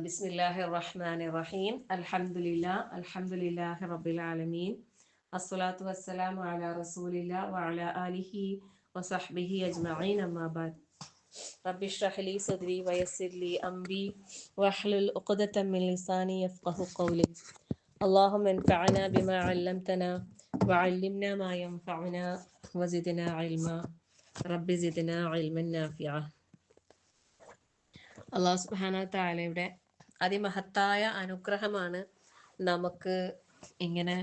ബിസ്മില്ലാഹിർ റഹ്മാനിർ റഹീം. അൽഹംദുലില്ലാഹി റബ്ബിൽ ആലമീൻ. അസ്സലാത്തു വസ്സലാമു അലാ റസൂലില്ലാ വഅലാ ആലിഹി വസഹ്ബിഹി അജ്മഈൻ. അമ്മാ ബഅദ്. റബ്ബി ഇശ്റഹ് ലി സദ്രി വയസ്സിർ ലി അംരി വഹ്ലുൽ ഉഖ്ദതം മിൻ ലിസാനി യഫ്ഖഹു ഖൗലി. അല്ലാഹുമ്മ അൻഫഅനാ ബിമാ അല്ലംതനാ വഅല്ലിംനാ മാ യൻഫഉനാ വസിദ്നാ ഇൽമാ. റബ്ബി സിദ്നാ ഇൽമൻ നാഫിഅ. അള്ളാഹു സുബ്ഹാനഹു വ തആലയുടെ അതിമഹത്തായ അനുഗ്രഹമാണ് നമുക്ക് ഇങ്ങനെ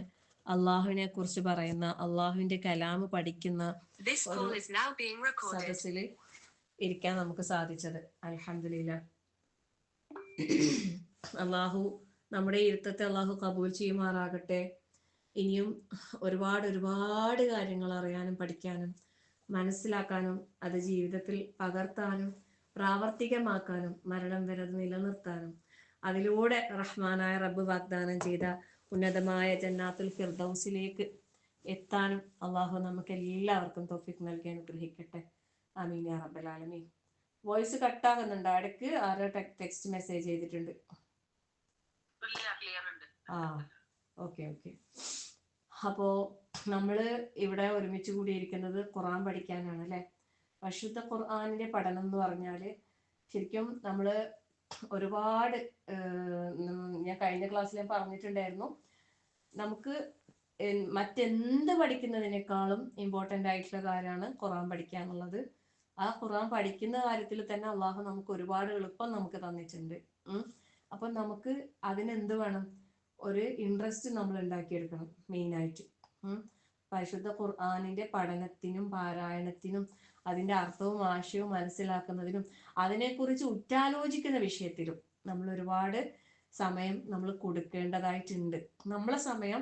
അള്ളാഹുവിനെ കുറിച്ച് പറയുന്ന, അള്ളാഹുവിന്റെ കലാമ് പഠിക്കുന്ന ഒരു സദസ്സിൽ ഇരിക്കാൻ നമുക്ക് സാധിച്ചത്. അൽഹംദുലില്ലാ. അള്ളാഹു നമ്മുടെ ഇരുത്തത്തെ അള്ളാഹു കബൂൽ ചെയ്യുമാറാകട്ടെ. ഇനിയും ഒരുപാട് കാര്യങ്ങൾ അറിയാനും പഠിക്കാനും മനസ്സിലാക്കാനും അത് ജീവിതത്തിൽ പകർത്താനും പ്രാവർത്തികമാക്കാനും മരണം വരെ നിലനിർത്താനും അതിലൂടെ റഹ്മാനായ റബ്ബ് വാഗ്ദാനം ചെയ്ത ഉന്നതമായ ജന്നാത്തുൽ ഫിർദൗസിലേക്ക് എത്താനും അള്ളാഹു നമുക്ക് എല്ലാവർക്കും തൗഫീഖ് നൽകി അനുഗ്രഹിക്കട്ടെ. ആമീൻ യാ റബ്ബൽ ആലമീൻ. വോയിസ് കട്ടാകുന്നുണ്ട്, ഇടയ്ക്ക് ആരോ ടെക്സ്റ്റ് മെസ്സേജ് ചെയ്തിട്ടുണ്ട്. ഓക്കെ. അപ്പോ നമ്മള് ഇവിടെ ഒരുമിച്ച് കൂടിയിരിക്കുന്നത് ഖുർആൻ പഠിക്കാനാണ് അല്ലെ. പരിശുദ്ധ ഖുർആനിന്റെ പഠനം എന്ന് പറഞ്ഞാല് ശരിക്കും നമ്മള് ഒരുപാട് ഞാൻ കഴിഞ്ഞ ക്ലാസ്സിൽ ഞാൻ പറഞ്ഞിട്ടുണ്ടായിരുന്നു, നമുക്ക് മറ്റെന്ത് പഠിക്കുന്നതിനേക്കാളും ഇമ്പോർട്ടൻ്റ് ആയിട്ടുള്ള കാര്യമാണ് ഖുർആൻ പഠിക്കുക എന്നുള്ളത്. ആ ഖുർആൻ പഠിക്കുന്ന കാര്യത്തിൽ തന്നെ അള്ളാഹു നമുക്ക് ഒരുപാട് എളുപ്പം നമുക്ക് തന്നിട്ടുണ്ട്. അപ്പം നമുക്ക് അതിനെന്ത് വേണം, ഒരു ഇൻട്രസ്റ്റ് നമ്മൾ ഉണ്ടാക്കിയെടുക്കണം മെയിനായിട്ട്. പരിശുദ്ധ ഖുർആനിന്റെ പഠനത്തിനും പാരായണത്തിനും അതിന്റെ അർത്ഥവും ആശയവും മനസ്സിലാക്കുന്നതിനും അതിനെക്കുറിച്ച് ഉറ്റാലോചിക്കുന്ന വിഷയത്തിലും നമ്മൾ ഒരുപാട് സമയം നമ്മൾ കൊടുക്കേണ്ടതായിട്ടുണ്ട്. നമ്മളെ സമയം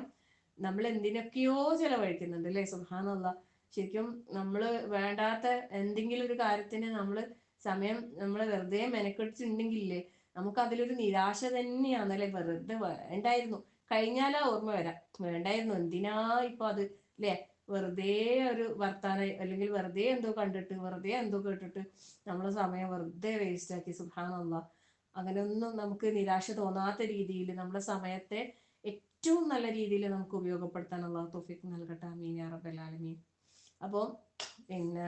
നമ്മൾ എന്തിനൊക്കെയോ ചെലവഴിക്കുന്നുണ്ട് അല്ലേ. സുബ്ഹാനല്ലാഹ്. ശരിക്കും നമ്മൾ വേണ്ടാത്ത എന്തെങ്കിലും ഒരു കാര്യത്തിന് നമ്മൾ സമയം നമ്മൾ വെറുതെ മെനക്കെടുത്തിട്ടുണ്ടെങ്കിലേ നമുക്ക് അതിലൊരു നിരാശ തന്നെയാണല്ലേ. വെറുതെ വേണ്ടായിരുന്നു, കഴിഞ്ഞാലാ ഓർമ്മ വരാം, വേണ്ടായിരുന്നു എന്തിനാ ഇപ്പൊ അത് അല്ലേ. വെറുതെ ഒരു വർത്താനം അല്ലെങ്കിൽ വെറുതെ എന്തോ കണ്ടിട്ട് വെറുതെ എന്തോ കേട്ടിട്ട് നമ്മളെ സമയം വെറുതെ വേസ്റ്റ് ആക്കി. സുബ്ഹാനല്ലാഹ്. അങ്ങനെയൊന്നും നമുക്ക് നിരാശ തോന്നാത്ത രീതിയിൽ നമ്മുടെ സമയത്തെ ഏറ്റവും നല്ല രീതിയിൽ നമുക്ക് ഉപയോഗപ്പെടുത്താൻ അല്ലാഹു തൗഫീഖ് നൽകട്ടെ. ആമീൻ യാ റബ്ബൽ ആലമീൻ. അപ്പോൾ പിന്നെ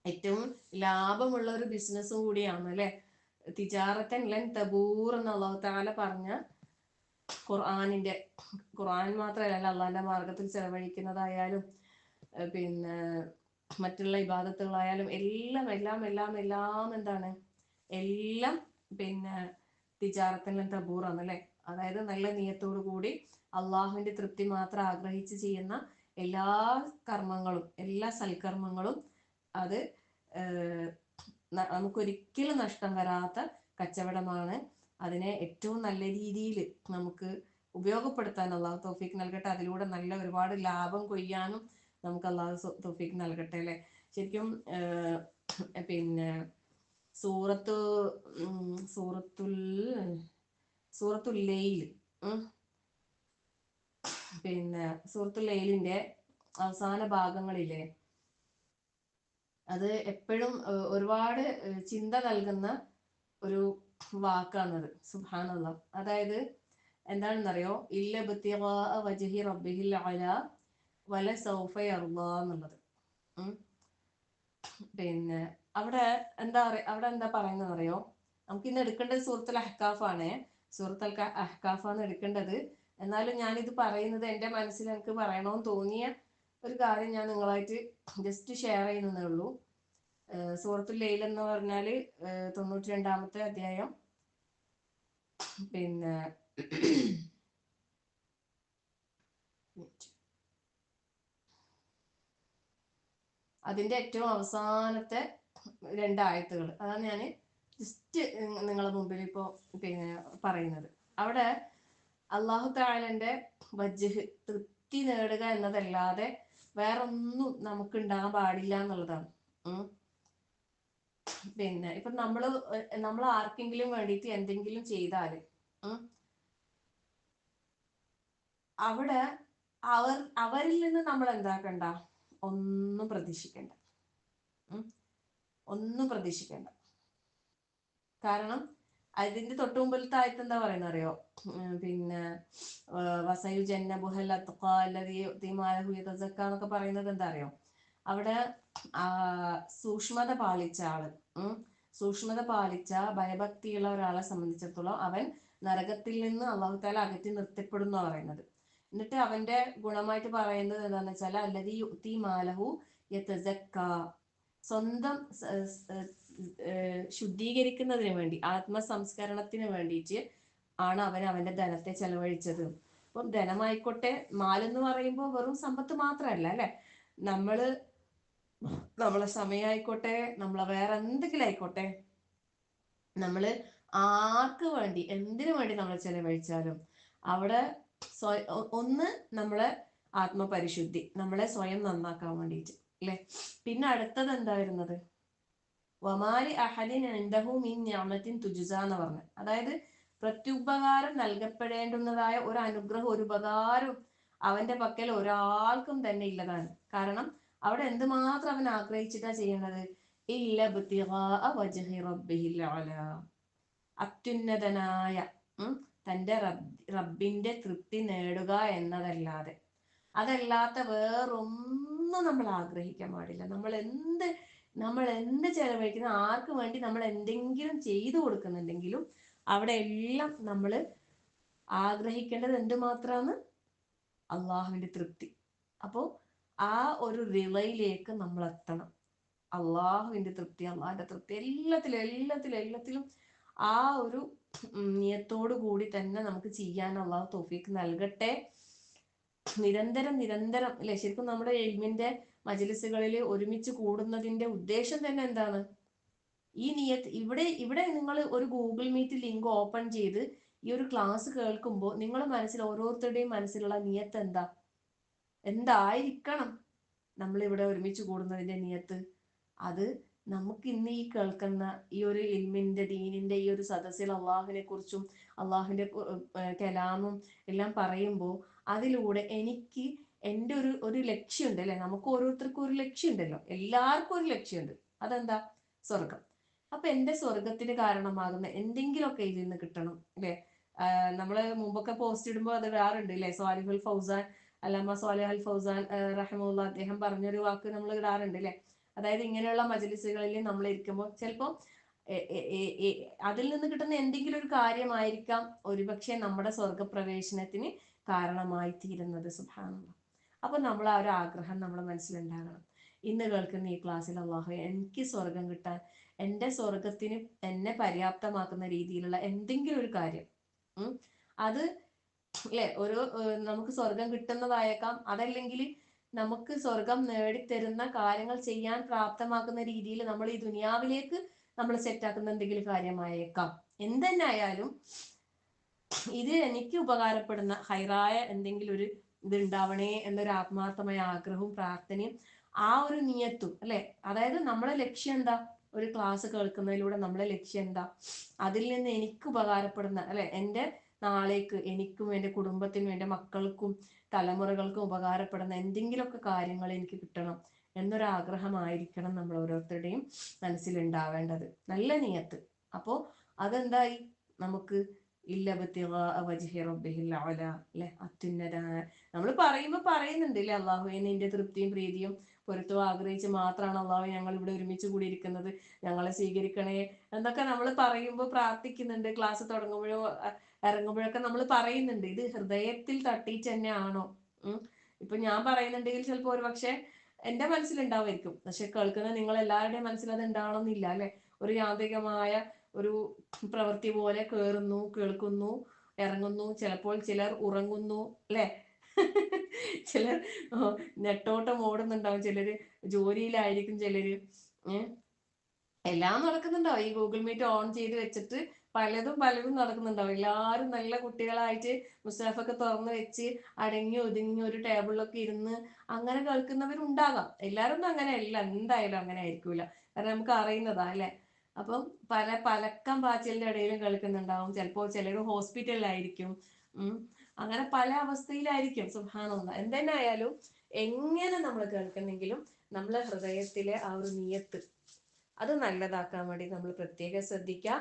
ഏറ്റവും ലാഭമുള്ള ഒരു ബിസിനസ് കൂടിയാണ് അല്ലെ തിജാറത്തൻ ലൻ തബൂർ എന്ന് അല്ലാഹു തആല പറഞ്ഞ ഖുർആൻ മാത്രമല്ല, അള്ളാഹിന്റെ മാർഗത്തിൽ ചെലവഴിക്കുന്നതായാലും പിന്നെ മറ്റുള്ള ഇബാദത്തുകളായാലും എല്ലാം എന്താണ്, എല്ലാം പിന്നെ തിജാറത്തൻ തബൂറാണ് അല്ലെ. അതായത് നല്ല നിയത്തോടു കൂടി അള്ളാഹുവിന്റെ തൃപ്തി മാത്രം ആഗ്രഹിച്ച് ചെയ്യുന്ന എല്ലാ കർമ്മങ്ങളും എല്ലാ സൽക്കർമ്മങ്ങളും അത് നമുക്കൊരിക്കലും നഷ്ടം വരാത്ത കച്ചവടമാണ്. അതിനെ ഏറ്റവും നല്ല രീതിയിൽ നമുക്ക് ഉപയോഗപ്പെടുത്താൻ അള്ളാഹു തൗഫീഖ് നൽകട്ടെ. അതിലൂടെ നല്ല ഒരുപാട് ലാഭം കൊയ്യാനും നമുക്ക് അള്ളാഹു തൗഫീഖ് നൽകട്ടെ അല്ലെ. ശരിക്കും പിന്നെ സൂറത്തുൽ ലൈൽ, പിന്നെ സൂറത്തുൽ ലൈലിന്റെ അവസാന ഭാഗങ്ങളില്ലേ, അത് എപ്പോഴും ഒരുപാട് ചിന്ത നൽകുന്ന ഒരു വാക്കാണത്. സുബ്ഹാനല്ലാഹ്. അതായത് എന്താണെന്നറിയോ, ഇല്ലബ്തിഗാ വജ്ഹി റബ്ബിഹിൽ അലാ വലസൗഫ യർളാ എന്നുള്ളത്. പിന്നെ അവിടെ എന്താ പറയുന്നത് അറിയോ. നമുക്ക് ഇന്ന് എടുക്കേണ്ടത് സൂറത്തുൽ അഹ്കാഫ് ആണ്. സൂറത്തുൽ അഹ്കാഫാണ് എടുക്കേണ്ടത്. എന്നാലും ഞാനിത് പറയുന്നത് എൻ്റെ മനസ്സിൽ എനിക്ക് പറയണമെന്ന് തോന്നിയ ഒരു കാര്യം ഞാൻ നിങ്ങളായിട്ട് ജസ്റ്റ് ഷെയർ ചെയ്യുന്നതേ ഉള്ളൂ. സൂറത്തുൽ ലൈൽ എന്ന് പറഞ്ഞാല് 92-ാമത്തെ അധ്യായം, പിന്നെ അതിന്റെ ഏറ്റവും അവസാനത്തെ 2 ആയത്തുകൾ അതാണ് ഞാൻ ജസ്റ്റ് നിങ്ങളുടെ മുമ്പിൽ ഇപ്പോ പിന്നെ പറയുന്നത്. അവിടെ അല്ലാഹു തആലന്റെ വജ്ഹ് തൃപ്തി നേടുക എന്നതല്ലാതെ വേറൊന്നും നമുക്ക് ഉണ്ടാകാൻ പാടില്ല എന്നുള്ളതാണ്. പിന്നെ ഇപ്പൊ നമ്മൾ ആർക്കെങ്കിലും വേണ്ടിയിട്ട് എന്തെങ്കിലും ചെയ്താല് അവിടെ അവരിൽ നിന്ന് നമ്മൾ എന്താക്കണ്ട, ഒന്നും പ്രതീക്ഷിക്കണ്ട. കാരണം അതിന്റെ തൊട്ട് മുമ്പിലത്തെ ആയത്ത് എന്താ പറയുന്നത് അറിയോ? പിന്നെ വസയു ജന്നബുഹൽ അത്ഖാ അല്ലദീ യുഅ്തി മാലഹു യതസക്ക എന്നൊക്കെ പറയുന്നത് എന്താ അറിയോ? അവിടെ സൂക്ഷ്മത പാലിച്ച ആള്, സൂക്ഷ്മത പാലിച്ച ഭയഭക്തിയുള്ള ഒരാളെ സംബന്ധിച്ചിടത്തോളം അവൻ നരകത്തിൽ നിന്ന് അള്ളാഹു താല അകറ്റി നിർത്തപ്പെടുന്ന പറയുന്നത്. എന്നിട്ട് അവന്റെ ഗുണമായിട്ട് പറയുന്നത് എന്താണെന്ന് വെച്ചാൽ അല്ലദീ യുഅ്തി മാലഹു യതസക്ക, സ്വന്തം ശുദ്ധീകരിക്കുന്നതിന് വേണ്ടി, ആത്മസംസ്കരണത്തിന് വേണ്ടിയിട്ട് ആണ് അവൻ അവന്റെ ധനത്തെ ചെലവഴിച്ചത്. അപ്പം ധനമായിക്കോട്ടെ, മാലെന്ന് പറയുമ്പോൾ വെറും സമ്പത്ത് മാത്രമല്ല അല്ലെ, നമ്മളെ സമയമായിക്കോട്ടെ, നമ്മളെ വേറെ എന്തെങ്കിലും ആയിക്കോട്ടെ, നമ്മള് ആർക്ക് വേണ്ടി എന്തിനു വേണ്ടി നമ്മൾ ചെലവഴിച്ചാലും അവിടെ ഒന്ന് നമ്മളെ ആത്മപരിശുദ്ധി, നമ്മളെ സ്വയം നന്നാക്കാൻ വേണ്ടിയിട്ട് അല്ലെ. പിന്നെ അടുത്തത് എന്തായിരുന്നത്? വമാലി അഹദിൻ ഇൻദഹു മിൻ നിഅമത്തിൻ തുജ്സ എന്ന് പറഞ്ഞു. അതായത് പ്രത്യുപകാരം നൽകപ്പെടേണ്ടുന്നതായ ഒരു അനുഗ്രഹം, ഒരു ഉപകാരം അവന്റെ പക്കൽ ഒരാൾക്കും തന്നെ ഇല്ലതാണ്. കാരണം അവിടെ എന്തുമാത്രം അവൻ ആഗ്രഹിച്ചിട്ടാ ചെയ്യുന്നത്? അത്യുന്നതനായ തന്റെ റബ്ബിന്റെ തൃപ്തി നേടുക എന്നതല്ലാതെ, അതല്ലാത്ത വേറൊന്നും നമ്മൾ ആഗ്രഹിക്കാൻ പാടില്ല. നമ്മൾ എന്ത് ചെലവഴിക്കുന്ന, ആർക്ക് വേണ്ടി നമ്മൾ എന്തെങ്കിലും ചെയ്തു കൊടുക്കുന്നുണ്ടെങ്കിലും അവിടെ എല്ലാം നമ്മൾ ആഗ്രഹിക്കേണ്ടത് എന്തുമാത്രമാണ്? അള്ളാഹുവിന്റെ തൃപ്തി. അപ്പോൾ ആ ഒരു റിളയിലേക്ക് നമ്മൾ എത്തണം. അള്ളാഹുവിന്റെ തൃപ്തി, അള്ളാഹിന്റെ തൃപ്തി എല്ലാത്തിലും ആ ഒരു നിയത്തോടു കൂടി തന്നെ നമുക്ക് ചെയ്യാൻ അള്ളാഹു തൗഫീഖ് നൽകട്ടെ. നിരന്തരം അല്ലെ, ശരിക്കും നമ്മുടെ ഇൽമിന്റെ മജ്‌ലിസുകളിൽ ഒരുമിച്ച് കൂടുന്നതിന്റെ ഉദ്ദേശം തന്നെ എന്താണ്? ഈ നിയത്ത്. ഇവിടെ നിങ്ങൾ ഒരു ഗൂഗിൾ മീറ്റ് ലിങ്ക് ഓപ്പൺ ചെയ്ത് ഈ ഒരു ക്ലാസ് കേൾക്കുമ്പോൾ നിങ്ങളുടെ മനസ്സിൽ, ഓരോരുത്തരുടെയും മനസ്സിലുള്ള നിയത്ത് എന്തായിരിക്കണം? നമ്മളിവിടെ ഒരുമിച്ച് കൂടുന്നതിന്റെ നിയത്ത് അത് നമുക്ക് ഇന്ന് ഈ കേൾക്കുന്ന ഈ ഒരു ഇൽമിന്റെ, ദീനിന്റെ ഈ ഒരു സദസ്സിൽ അള്ളാഹുവിനെ കുറിച്ചും അള്ളാഹുവിന്റെ കലാമും എല്ലാം പറയുമ്പോൾ അതിലൂടെ എനിക്ക് എൻ്റെ ഒരു ലക്ഷ്യമുണ്ട് അല്ലെ. നമുക്ക് ഓരോരുത്തർക്കും ഒരു ലക്ഷ്യമുണ്ടല്ലോ, എല്ലാവർക്കും ഒരു ലക്ഷ്യമുണ്ട്. അതെന്താ? സ്വർഗം. അപ്പൊ എൻ്റെ സ്വർഗത്തിന് കാരണമാകുന്ന എന്തെങ്കിലുമൊക്കെ ഇതിൽ നിന്ന് കിട്ടണം അല്ലെ. നമ്മള് മുമ്പൊക്കെ പോസ്റ്റ് ഇടുമ്പോൾ അത് ഇടാറുണ്ട് അല്ലെ. സ്വാലിഹുൽ ഫൗസാൻ, അല്ലാമ സ്വാലിഹ് അൽ ഫൗസാൻ റഹിമഹുല്ലാ, അദ്ദേഹം പറഞ്ഞൊരു വാക്ക് നമ്മൾ ഇടാറുണ്ട് അല്ലെ. അതായത് ഇങ്ങനെയുള്ള മജ്‌ലിസുകളിൽ നമ്മൾ ഇരിക്കുമ്പോൾ ചിലപ്പോൾ അതിൽ നിന്ന് കിട്ടുന്ന എന്തെങ്കിലും ഒരു കാര്യമായിരിക്കാം ഒരുപക്ഷെ നമ്മുടെ സ്വർഗപ്രവേശനത്തിന് കാരണമായി തീരുന്നത്. സുബ്ഹാനല്ലാഹ്. അപ്പൊ നമ്മൾ ആ ഒരു ആഗ്രഹം നമ്മുടെ മനസ്സിലുണ്ടാകണം. ഇന്ന് കേൾക്കുന്ന ഈ ക്ലാസ്സിൽ അള്ളാഹു എനിക്ക് സ്വർഗം കിട്ടാൻ, എൻ്റെ സ്വർഗത്തിന് എന്നെ പര്യാപ്തമാക്കുന്ന രീതിയിലുള്ള എന്തെങ്കിലും ഒരു കാര്യം, അത് അല്ലെ, നമുക്ക് സ്വർഗം കിട്ടുന്നതായേക്കാം, അതല്ലെങ്കിൽ നമുക്ക് സ്വർഗം നേടിത്തരുന്ന കാര്യങ്ങൾ ചെയ്യാൻ പ്രാപ്തമാക്കുന്ന രീതിയിൽ നമ്മൾ ഈ ദുനിയാവിലേക്ക് നമ്മൾ സെറ്റാക്കുന്ന എന്തെങ്കിലും കാര്യമായേക്കാം. എന്തെന്നെ ആയാലും ഇത് എനിക്ക് ഉപകാരപ്പെടുന്ന ഹൈറായ എന്തെങ്കിലും ഒരു ഇത് ഉണ്ടാവണേ എന്നൊരു ആത്മാർത്ഥമായ ആഗ്രഹവും പ്രാർത്ഥനയും ആ ഒരു നിയത്തും അല്ലെ. അതായത് നമ്മളെ ലക്ഷ്യം എന്താ? ഒരു ക്ലാസ് കേൾക്കുന്നതിലൂടെ നമ്മളെ ലക്ഷ്യം എന്താ? അതിൽ നിന്ന് എനിക്ക് ഉപകാരപ്പെടുന്ന അല്ലെ, എൻ്റെ നാളേക്ക് എനിക്കും എൻ്റെ കുടുംബത്തിനും എൻ്റെ മക്കൾക്കും തലമുറകൾക്കും ഉപകാരപ്പെടുന്ന എന്തെങ്കിലുമൊക്കെ കാര്യങ്ങൾ എനിക്ക് കിട്ടണം എന്നൊരാഗ്രഹമായിരിക്കണം നമ്മൾ ഓരോരുത്തരുടെയും മനസ്സിലുണ്ടാവേണ്ടത്. നല്ല നിയത്ത്. അപ്പോൾ അതെന്തായി? നമുക്ക് അത്യുന്നത, നമ്മൾ പറയുന്നുണ്ട് അല്ലെ, അള്ളാഹുവേ നിന്റെ തൃപ്തിയും പ്രീതിയും പൊരുത്തവും ആഗ്രഹിച്ച് മാത്രമാണ് അള്ളാഹു ഞങ്ങൾ ഇവിടെ ഒരുമിച്ച് കൂടിയിരിക്കുന്നത്, ഞങ്ങളെ സ്വീകരിക്കണേ എന്നൊക്കെ നമ്മൾ പറയുമ്പോൾ പ്രാർത്ഥിക്കുന്നുണ്ട്. ക്ലാസ് തുടങ്ങുമ്പോഴോ ഇറങ്ങുമ്പോഴൊക്കെ നമ്മൾ പറയുന്നുണ്ട്. ഇത് ഹൃദയത്തിൽ തട്ടിയിട്ട് തന്നെയാണോ? ഇപ്പൊ ഞാൻ പറയുന്നുണ്ടെങ്കിൽ ചിലപ്പോൾ ഒരു പക്ഷെ എന്റെ മനസ്സിലുണ്ടാവുമായിരിക്കും, പക്ഷെ കേൾക്കുന്ന നിങ്ങൾ എല്ലാവരുടെയും മനസ്സിൽ അത് ഉണ്ടാവണമെന്നില്ല അല്ലെ. ഒരു യാന്ത്രികമായ ഒരു പ്രവൃത്തി പോലെ കേൾക്കുന്നു, ഇറങ്ങുന്നു. ചിലപ്പോൾ ചിലർ ഉറങ്ങുന്നു അല്ലെ. ചിലർ നെട്ടോട്ടം ഓടുന്നുണ്ടാവും, ചിലര് ജോലിയിലായിരിക്കും, ചിലര് എല്ലാം നടക്കുന്നുണ്ടാവും. ഈ ഗൂഗിൾ മീറ്റ് ഓൺ ചെയ്ത് വെച്ചിട്ട് പലതും നടക്കുന്നുണ്ടാവും. എല്ലാവരും നല്ല കുട്ടികളായിട്ട് മുസ്താഫൊക്കെ തുറന്ന് വെച്ച് അടങ്ങി ഒതുങ്ങി ഒരു ടേബിളിലൊക്കെ ഇരുന്ന് അങ്ങനെ കേൾക്കുന്നവരുണ്ടാകാം. എല്ലാവരും ഒന്നും അങ്ങനെയല്ല, എന്തായാലും അങ്ങനെ ആയിരിക്കൂല. കാരണം നമുക്ക് അറിയുന്നതാ അല്ലെ. അപ്പം പലക്കം പാച്ചിലിന്റെ ഇടയിലും കേൾക്കുന്നുണ്ടാവും. ചിലപ്പോൾ ചിലർ ഹോസ്പിറ്റലിലായിരിക്കും, അങ്ങനെ പല അവസ്ഥയിലായിരിക്കും. സുബ്ഹാനല്ലാഹ്. എന്തെന്നെ ആയാലും എങ്ങനെ നമ്മൾ കേൾക്കുന്നെങ്കിലും നമ്മളെ ഹൃദയത്തിലെ ആ ഒരു നിയത്ത് അത് നല്ലതാക്കാൻ വേണ്ടി നമ്മൾ പ്രത്യേകം ശ്രദ്ധിക്കുക.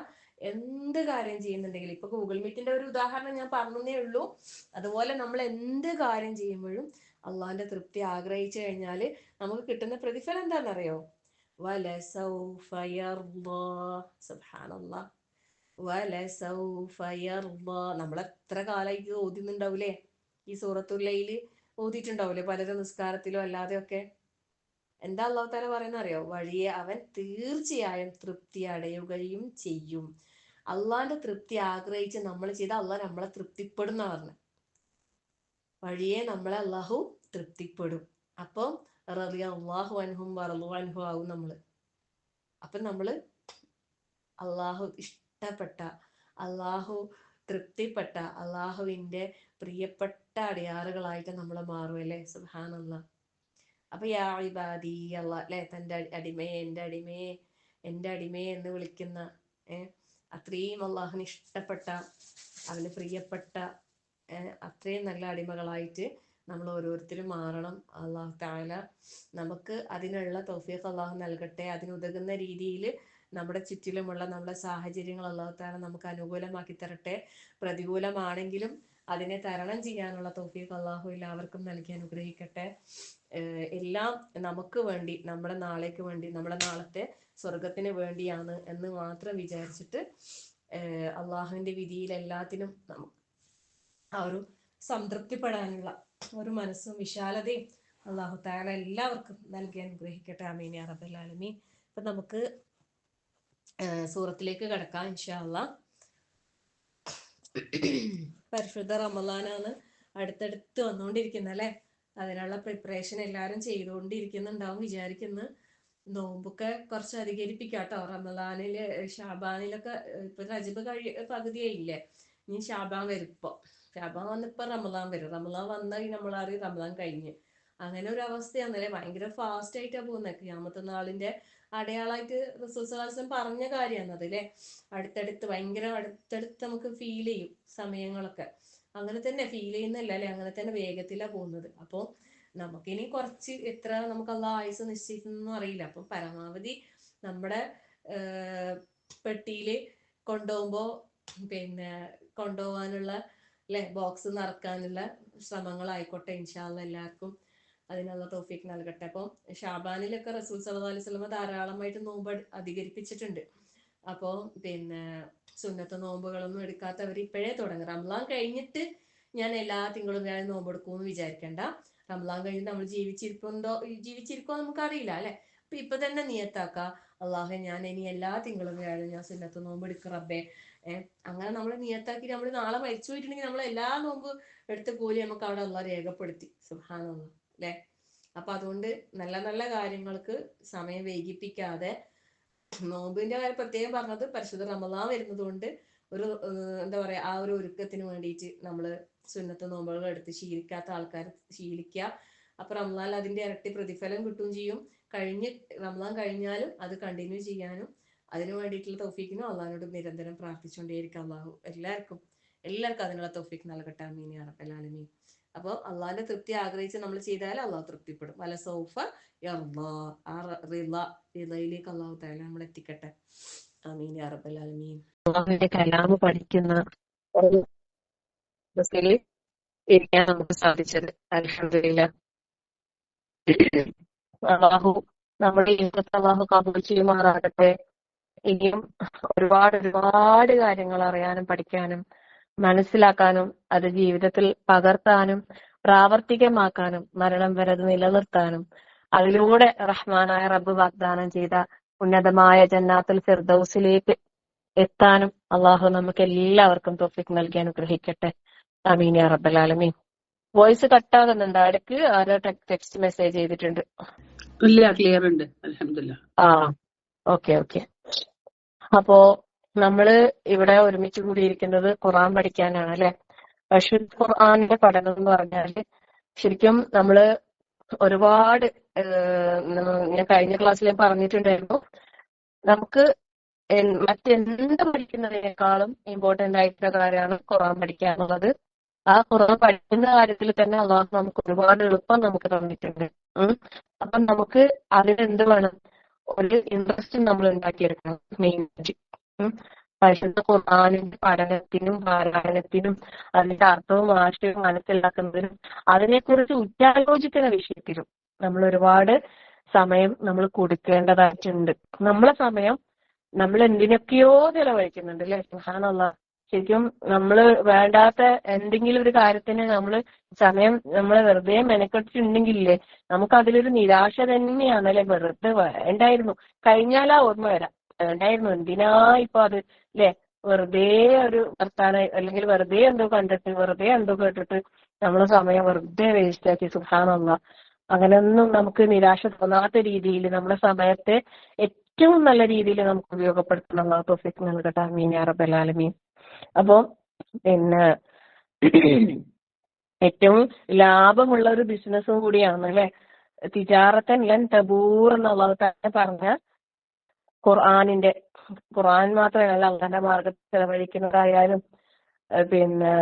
എന്ത് കാര്യം ചെയ്യുന്നുണ്ടെങ്കിലും, ഇപ്പൊ ഗൂഗിൾ മീറ്റിന്റെ ഒരു ഉദാഹരണം ഞാൻ പറഞ്ഞതേ ഉള്ളൂ. അതുപോലെ നമ്മൾ എന്ത് കാര്യം ചെയ്യുമ്പോഴും അള്ളാഹിന്റെ തൃപ്തി ആഗ്രഹിച്ചു കഴിഞ്ഞാൽ നമുക്ക് കിട്ടുന്ന പ്രതിഫലം എന്താണെന്നറിയോ? വലസൗഫ യർദാ. സുബ്ഹാനല്ലാഹ്. വലസൗഫ യർദാ. നമ്മൾ എത്ര കാലമായിട്ട് ഓതുന്നുണ്ടാവൂലേ? ഈ സൂറത്തുൽ ലൈല് ഓതിയിട്ടുണ്ടാവൂലേ പലരും നിസ്കാരത്തിലോ അല്ലാതെയൊക്കെ. എന്താ അല്ലാഹു തആല പറയുന്ന അറിയോ? വഴിയെ അവൻ തീർച്ചയായും തൃപ്തി അടയുകയും ചെയ്യും. അള്ളാന്റെ തൃപ്തി ആഗ്രഹിച്ച് നമ്മൾ ചെയ്ത അള്ളാഹ് നമ്മളെ തൃപ്തിപ്പെടുന്ന പറഞ്ഞു. വഴിയെ നമ്മളെ അള്ളാഹു തൃപ്തിപ്പെടും. അപ്പം റളിയല്ലാഹു അൻഹും വറളു അൻഹു ആവും നമ്മള്. അപ്പൊ നമ്മള് അള്ളാഹു ഇഷ്ടപ്പെട്ട, അള്ളാഹു തൃപ്തിപ്പെട്ട, അള്ളാഹുവിന്റെ പ്രിയപ്പെട്ട അടിയാറുകളായിട്ട് നമ്മൾ മാറുമല്ലേ? സുബ്ഹാനല്ലാഹ്. അപ്പൊ യാ ഇബാദി, അള്ളാഹ് അല്ലെ തന്റെ അടിമയെ, എൻ്റെ അടിമയെ എന്ന് വിളിക്കുന്ന അത്രയും അള്ളാഹുവിന് ഇഷ്ടപ്പെട്ട, അവന് പ്രിയപ്പെട്ട അത്രയും നല്ല അടിമകളായിട്ട് നമ്മൾ ഓരോരുത്തരും മാറണം. അള്ളാഹു തആല നമുക്ക് അതിനുള്ള തൗഫീഖ് അള്ളാഹു നൽകട്ടെ. അതിനുതകുന്ന രീതിയിൽ നമ്മുടെ ചുറ്റിലുമുള്ള നമ്മുടെ സാഹചര്യങ്ങൾ അള്ളാഹു തആല നമുക്ക് അനുകൂലമാക്കി തരട്ടെ. പ്രതികൂലമാണെങ്കിലും അതിനെ തരണം ചെയ്യാനുള്ള തൗഫീഖ് അള്ളാഹു എല്ലാവർക്കും നൽകി അനുഗ്രഹിക്കട്ടെ. എല്ലാം നമുക്ക് വേണ്ടി, നമ്മുടെ നാളേക്ക് വേണ്ടി, നമ്മുടെ നാളത്തെ സ്വർഗത്തിന് വേണ്ടിയാണ് എന്ന് മാത്രം വിചാരിച്ചിട്ട് അള്ളാഹുവിന്റെ വിധിയിൽ എല്ലാത്തിനും ആ ഒരു സംതൃപ്തിപ്പെടാനുള്ള ഒരു മനസ്സും വിശാലതയും അള്ളാഹു തആല എല്ലാവർക്കും നൽകി അനുഗ്രഹിക്കട്ടെ. ആമീൻ യാ റബ്ബൽ ആലമീൻ. അപ്പൊ നമുക്ക് സൂറത്തിലേക്ക് കടക്കാം ഇൻഷാ അല്ലാഹ്. പരിശുദ്ധ റമളാനാണ് അടുത്തടുത്ത് വന്നുകൊണ്ടിരിക്കുന്നത് അല്ലെ? അതിനുള്ള പ്രിപ്പറേഷൻ എല്ലാവരും ചെയ്തുകൊണ്ടിരിക്കുന്നുണ്ടാവും വിചാരിക്കുന്നു. നോമ്പൊക്കെ കുറച്ച് അധികരിപ്പിക്കാട്ടോ. റമളാനില് ഷാബാനിലൊക്കെ ഇപ്പൊ റജബ് പകുതിയായില്ലേ, ഇനി ഷാബാൻ വരും. ഇപ്പൊ ഷാബാൻ വന്നിപ്പോ റമളാൻ വരും. റമളാൻ വന്നാൽ നമ്മളറിയും റമളാൻ കഴിഞ്ഞ്. അങ്ങനെ ഒരു അവസ്ഥയാണല്ലേ. ഭയങ്കര ഫാസ്റ്റ് ആയിട്ടാ പോകുന്നത്. ഖിയാമത്ത് നാളിന്റെ അടയാളായിട്ട് റസൂൽ സ്വല്ലല്ലാഹു അലൈഹി വസല്ലം പറഞ്ഞ കാര്യമാണത് അല്ലേ? അടുത്തടുത്ത്, ഭയങ്കര അടുത്തടുത്ത് നമുക്ക് ഫീൽ ചെയ്യും സമയങ്ങളൊക്കെ. അങ്ങനെ തന്നെ ഫീൽ ചെയ്യുന്നല്ല അല്ലെ? അങ്ങനെ തന്നെ വേഗത്തിലാണ് പോകുന്നത്. അപ്പോൾ നമുക്കിനി കുറച്ച് എത്ര നമുക്ക് അള്ളാഹ് ആയുസ് നിശ്ചയിക്കുന്നൊന്നും അറിയില്ല. അപ്പം പരമാവധി നമ്മുടെ പെട്ടിയിൽ കൊണ്ടുപോകുമ്പോൾ കൊണ്ടുപോകാനുള്ള അല്ലെ, ബോക്സ് നിറക്കാനുള്ള ശ്രമങ്ങളായിക്കോട്ടെ. ഇൻഷാ അല്ലാഹ് എല്ലാവർക്കും അതിനുള്ള തൗഫീഖ് നൽകട്ടെ. അപ്പം ഷാബാനിലൊക്കെ റസൂൽ സല്ലല്ലാഹു അലൈഹി വസല്ലം ധാരാളമായിട്ട് നോമ്പ് അധികരിപ്പിച്ചിട്ടുണ്ട്. അപ്പോൾ സുന്നത്ത് നോമ്പുകളൊന്നും എടുക്കാത്തവർ ഇപ്പോഴേ തുടങ്ങും. റംളാൻ കഴിഞ്ഞിട്ട് ഞാൻ എല്ലാ തിങ്കളും വ്യാഴം നോമ്പെടുക്കുമെന്ന് വിചാരിക്കണ്ട. റംളാൻ കഴിഞ്ഞ് നമ്മൾ ജീവിച്ചിരിക്കോ നമുക്കറിയില്ല അല്ലെ? അപ്പൊ ഇപ്പൊ തന്നെ നിയത്താക്ക, അള്ളാഹെ ഞാൻ ഇനി എല്ലാ തിങ്കളും വ്യാഴം ഞാൻ സുന്നത്ത് നോമ്പ് എടുക്കും റബ്ബേ. അങ്ങനെ നമ്മൾ നിയത്താക്കി നമ്മൾ നാളെ മരിച്ചു പോയിട്ടുണ്ടെങ്കിൽ നമ്മൾ എല്ലാ നോമ്പ് എടുത്ത കൂലി നമുക്ക് അവിടെ അള്ളാഹ് രേഖപ്പെടുത്തി. സുബ്ഹാനല്ലാഹ് അല്ലെ? അപ്പൊ അതുകൊണ്ട് നല്ല നല്ല കാര്യങ്ങൾക്ക് സമയം വൈകിപ്പിക്കാതെ, നോമ്പിന്റെ കാര്യം പ്രത്യേകം പറഞ്ഞത് പരിശുദ്ധ റമളാൻ വരുന്നത് കൊണ്ട് ഒരു എന്താ പറയാ, ആ ഒരു ഒരുക്കത്തിന് വേണ്ടിയിട്ട് നമ്മള് സുന്നത്ത് നോമ്പുകൾ എടുത്ത് ശീലിക്കാത്ത ആൾക്കാർ ശീലിക്കുക. അപ്പൊ റമളാൻ അതിന്റെ ഇരട്ടി പ്രതിഫലം കിട്ടുകയും ചെയ്യും. റമളാൻ കഴിഞ്ഞാലും അത് കണ്ടിന്യൂ ചെയ്യാനും അതിനു വേണ്ടിയിട്ടുള്ള തൗഫീഖിനും അള്ളാഹിനോട് നിരന്തരം പ്രാർത്ഥിച്ചുകൊണ്ടേയിരിക്കും. അള്ളാഹു എല്ലാവർക്കും അതിനുള്ള തൗഫീഖ് നൽകട്ടെ. ആമീൻ യാ റബ്ബൽ ആലമീൻ. അപ്പോൾ അള്ളാഹിന്റെ തൃപ്തി ആഗ്രഹിച്ച് നമ്മൾ ചെയ്താൽ അള്ളാഹു തൃപ്തിപ്പെടും. വല സൗഫ യർദാ. ആ റിളയിലേക്ക് അള്ളാഹു തആല നമ്മൾ എത്തിക്കട്ടെ. ആമീൻ യാ റബ്ബൽ ആലമീൻ. അള്ളാഹുവിന്റെ കലാമ് പഠിക്കുന്ന ഒരു ബസ്സിൽ ഇരിക്കാൻ നമുക്ക് സാധിച്ചത് അൽഹംദുലില്ലാഹ്. അള്ളാഹു നമ്മുടെ ഇന്നത്തെ അള്ളാഹു കബൂൽ ചെയ്യുമാറാകട്ടെ. ഇനിയും ഒരുപാട് കാര്യങ്ങൾ അറിയാനും പഠിക്കാനും മനസ്സിലാക്കാനും അത് ജീവിതത്തിൽ പകർത്താനും പ്രാവർത്തികമാക്കാനും മരണം വരെ അത് നിലനിർത്താനും അതിലൂടെ റഹ്മാനായ റബ്ബ് വാഗ്ദാനം ചെയ്ത ഉന്നതമായ ജന്നാത്തുൽ ഫിർദൗസിലേക്ക് എത്താനും അള്ളാഹു നമുക്ക് എല്ലാവർക്കും തൗഫീഖ് നൽകി അനുഗ്രഹിക്കട്ടെ. ആമീൻ യാ റബ്ബൽ ആലമീൻ. വോയിസ് കട്ടാകുന്നുണ്ട്, ഇടയ്ക്ക് ആരോ ടെക്സ്റ്റ് മെസ്സേജ് ചെയ്തിട്ടുണ്ട്. ഇല്ല, ക്ലിയർ ഉണ്ട് അൽഹംദുലില്ലാഹ്. ഓക്കെ. അപ്പോ നമ്മള് ഇവിടെ ഒരുമിച്ച് കൂടിയിരിക്കുന്നത് ഖുർആൻ പഠിക്കാനാണ് അല്ലെ? പരിശുദ്ധ ഖുർആനിന്റെ പഠനം എന്ന് പറഞ്ഞാല് ശരിക്കും നമ്മള് ഒരുപാട് ഞാൻ കഴിഞ്ഞ ക്ലാസ്സിൽ പറഞ്ഞിട്ടുണ്ടായിരുന്നു, നമുക്ക് മറ്റെന്ത് പഠിക്കുന്നതിനേക്കാളും ഇമ്പോർട്ടന്റ് ആയിട്ടുള്ള കാര്യമാണ് ഖുർആൻ പഠിക്കുക എന്നുള്ളത്. ആ ഖുർആൻ പഠിക്കുന്ന കാര്യത്തിൽ തന്നെ അള്ളാഹു നമുക്ക് ഒരുപാട് എളുപ്പം നമുക്ക് തന്നിട്ടുണ്ട്. അപ്പം നമുക്ക് അതിനെന്ത് വേണം? ഒരു ഇൻട്രസ്റ്റ് നമ്മൾ ഉണ്ടാക്കിയെടുക്കണം മെയിനായിട്ട്. പരിശുദ്ധ ഖുർആനിന്റെ പഠനത്തിനും പാരായണത്തിനും അതിന്റെ അർത്ഥവും ആശയവും മനസ്സിലാക്കുന്നതിനും അതിനെക്കുറിച്ച് ഉറ്റാലോചിക്കുന്ന വിഷയത്തിലും നമ്മൾ ഒരുപാട് സമയം നമ്മൾ കൊടുക്കേണ്ടതായിട്ടുണ്ട്. നമ്മളെ സമയം നമ്മൾ എന്തിനൊക്കെയോ ചെലവഴിക്കുന്നുണ്ട് അല്ലെ? സുബ്ഹാനല്ലാഹ്. ശരിക്കും നമ്മൾ വേണ്ടാത്ത എന്തെങ്കിലും ഒരു കാര്യത്തിന് നമ്മൾ സമയം നമ്മൾ വെറുതെ മെനക്കെട്ടിട്ടുണ്ടെങ്കിലേ നമുക്ക് അതിലൊരു നിരാശ തന്നെയാണ് അല്ലെ? വെറുതെ വേണ്ടായിരുന്നു, കഴിഞ്ഞാലാ ഓർമ്മ വരാം, വേണ്ടായിരുന്നു, എന്തിനാ ഇപ്പൊ അത് അല്ലെ? വെറുതെ ഒരു വർത്താനം അല്ലെങ്കിൽ വെറുതെ എന്തോ കണ്ടിട്ട് വെറുതെ എന്തോ കേട്ടിട്ട് നമ്മളെ സമയം വെറുതെ വേസ്റ്റ് ആക്കി. സുബ്ഹാനല്ലാഹ്. അങ്ങനെയൊന്നും നമുക്ക് നിരാശ തോന്നാത്ത രീതിയിൽ നമ്മുടെ സമയത്തെ ഏറ്റവും നല്ല രീതിയിൽ നമുക്ക് ഉപയോഗപ്പെടുത്തണം. അല്ലാഹു തൗഫീഖ് നൽകട്ടെ. ആമീൻ യാ റബ്ബൽ ആലമീൻ. അപ്പൊ പിന്നെ ഏറ്റവും ലാഭമുള്ള ഒരു ബിസിനസ്സും കൂടിയാണ് അല്ലെ തിജാറത്തൻ ലൻ തബൂർ എന്നുള്ളത് തന്നെ പറഞ്ഞ ഖുർആൻ മാത്രമല്ല അള്ളാന്റെ മാർഗത്തിൽ ചെലവഴിക്കുന്നതായാലും പിന്നെ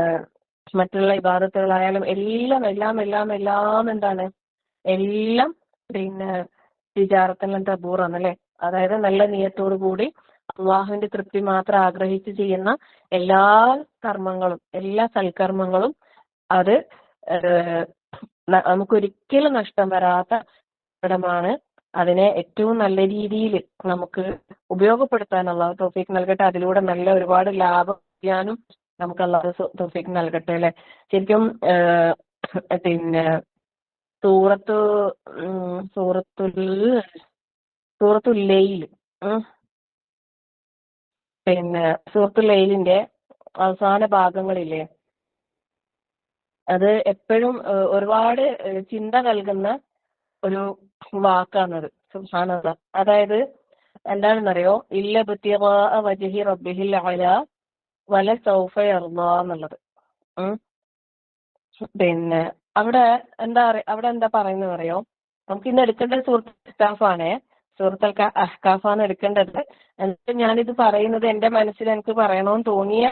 മറ്റുള്ള ഇബാദത്തുകളായാലും എല്ലാം എല്ലാം എല്ലാം എല്ലാം എന്താണ് എല്ലാം പിന്നെ തിജാറത്തൻ തബൂർ ആണല്ലേ? അതായത് നല്ല നിയത്തോടു കൂടി അള്ളാഹുവിന്റെ തൃപ്തി മാത്രം ആഗ്രഹിച്ച് ചെയ്യുന്ന എല്ലാ കർമ്മങ്ങളും എല്ലാ സൽക്കർമ്മങ്ങളും അത് നമുക്കൊരിക്കലും നഷ്ടം വരാത്ത ഇടമാണ്. അതിനെ ഏറ്റവും നല്ല രീതിയിൽ നമുക്ക് ഉപയോഗപ്പെടുത്താൻ അള്ളാഹു തൗഫീഖ് നൽകട്ടെ. അതിലൂടെ നല്ല ഒരുപാട് ലാഭം ചെയ്യാനും നമുക്ക് അള്ളാഹു തൗഫീഖ് നൽകട്ടെ അല്ലെ? ശരിക്കും പിന്നെ സൂറത്തുൽ ലൈൽ പിന്നെ സൂറത്തുൽ ലൈലിന്റെ അവസാന ഭാഗങ്ങളില്ലേ, അത് എപ്പോഴും ഒരുപാട് ചിന്ത നൽകുന്ന ഒരു വാക്കാണത്. സുബ്ഹാനല്ലാഹ്. അതായത് എന്താണെന്നറിയോ? ഇല്ലബ്തിഗാ വജ്ഹി റബ്ബിഹിൽ അഅ്ലാ വല സൗഫ യർളാ എന്നുള്ളത്. പിന്നെ അവിടെ എന്താ പറയുന്നത് അറിയോ? നമുക്ക് ഇന്ന് എടുക്കേണ്ടത് സൂറത്തുൽ അഹ്കാഫാണ്. സൂറത്തുൽ അഹ്കാഫാണ് എടുക്കേണ്ടത്. എന്നിട്ട് ഞാനിത് പറയുന്നത് എന്റെ മനസ്സിൽ എനിക്ക് പറയണമെന്ന് തോന്നിയ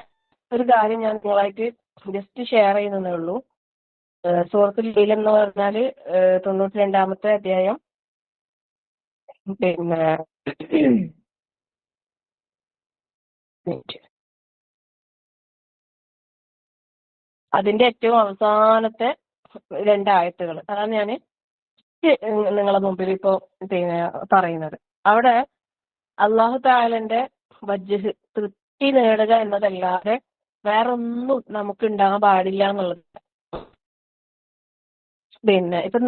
ഒരു കാര്യം ഞാൻ നിങ്ങളായിട്ട് ജസ്റ്റ് ഷെയർ ചെയ്യുന്നതേ ഉള്ളൂ. സൂറത്തുൽ ലൈൽ എന്ന് പറഞ്ഞാല് 92-ാമത്തെ അധ്യായം. പിന്നെ അതിന്റെ ഏറ്റവും അവസാനത്തെ 2 ആയത്തുകൾ അതാണ് ഞാൻ നിങ്ങളെ മുമ്പിൽ ഇപ്പോ പിന്നെ പറയുന്നത്. അവിടെ അല്ലാഹു തആലന്റെ വജ്ഹ് തൃപ്തി നേടുക എന്നതല്ലാതെ വേറൊന്നും നമുക്ക് ഉണ്ടാകാൻ പാടില്ല എന്നുള്ളത്. പിന്നെ ഇപ്പൊ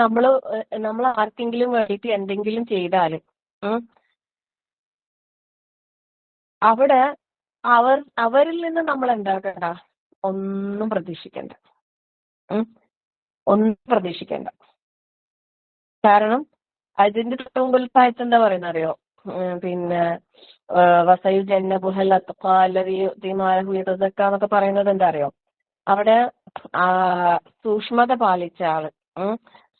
നമ്മൾ ആർക്കെങ്കിലും വേണ്ടിയിട്ട് എന്തെങ്കിലും ചെയ്താല് അവിടെ അവരിൽ നിന്ന് നമ്മൾ എന്താക്കണ്ട, ഒന്നും പ്രതീക്ഷിക്കണ്ട. ഒന്നും പ്രതീക്ഷിക്കണ്ട. കാരണം അതിന്റെ തൊട്ട് മുമ്പിലത്തെ ആയത്ത് എന്താ പറയുന്നത് അറിയോ? പിന്നെ വസയു ജന്നബുഹൽ അത്ഖാ അല്ലദീ യുഅ്തി മാലഹു യതസക്ക എന്നൊക്കെ പറയുന്നത് എന്താ അറിയോ? അവിടെ സൂക്ഷ്മത പാലിച്ച ആള്,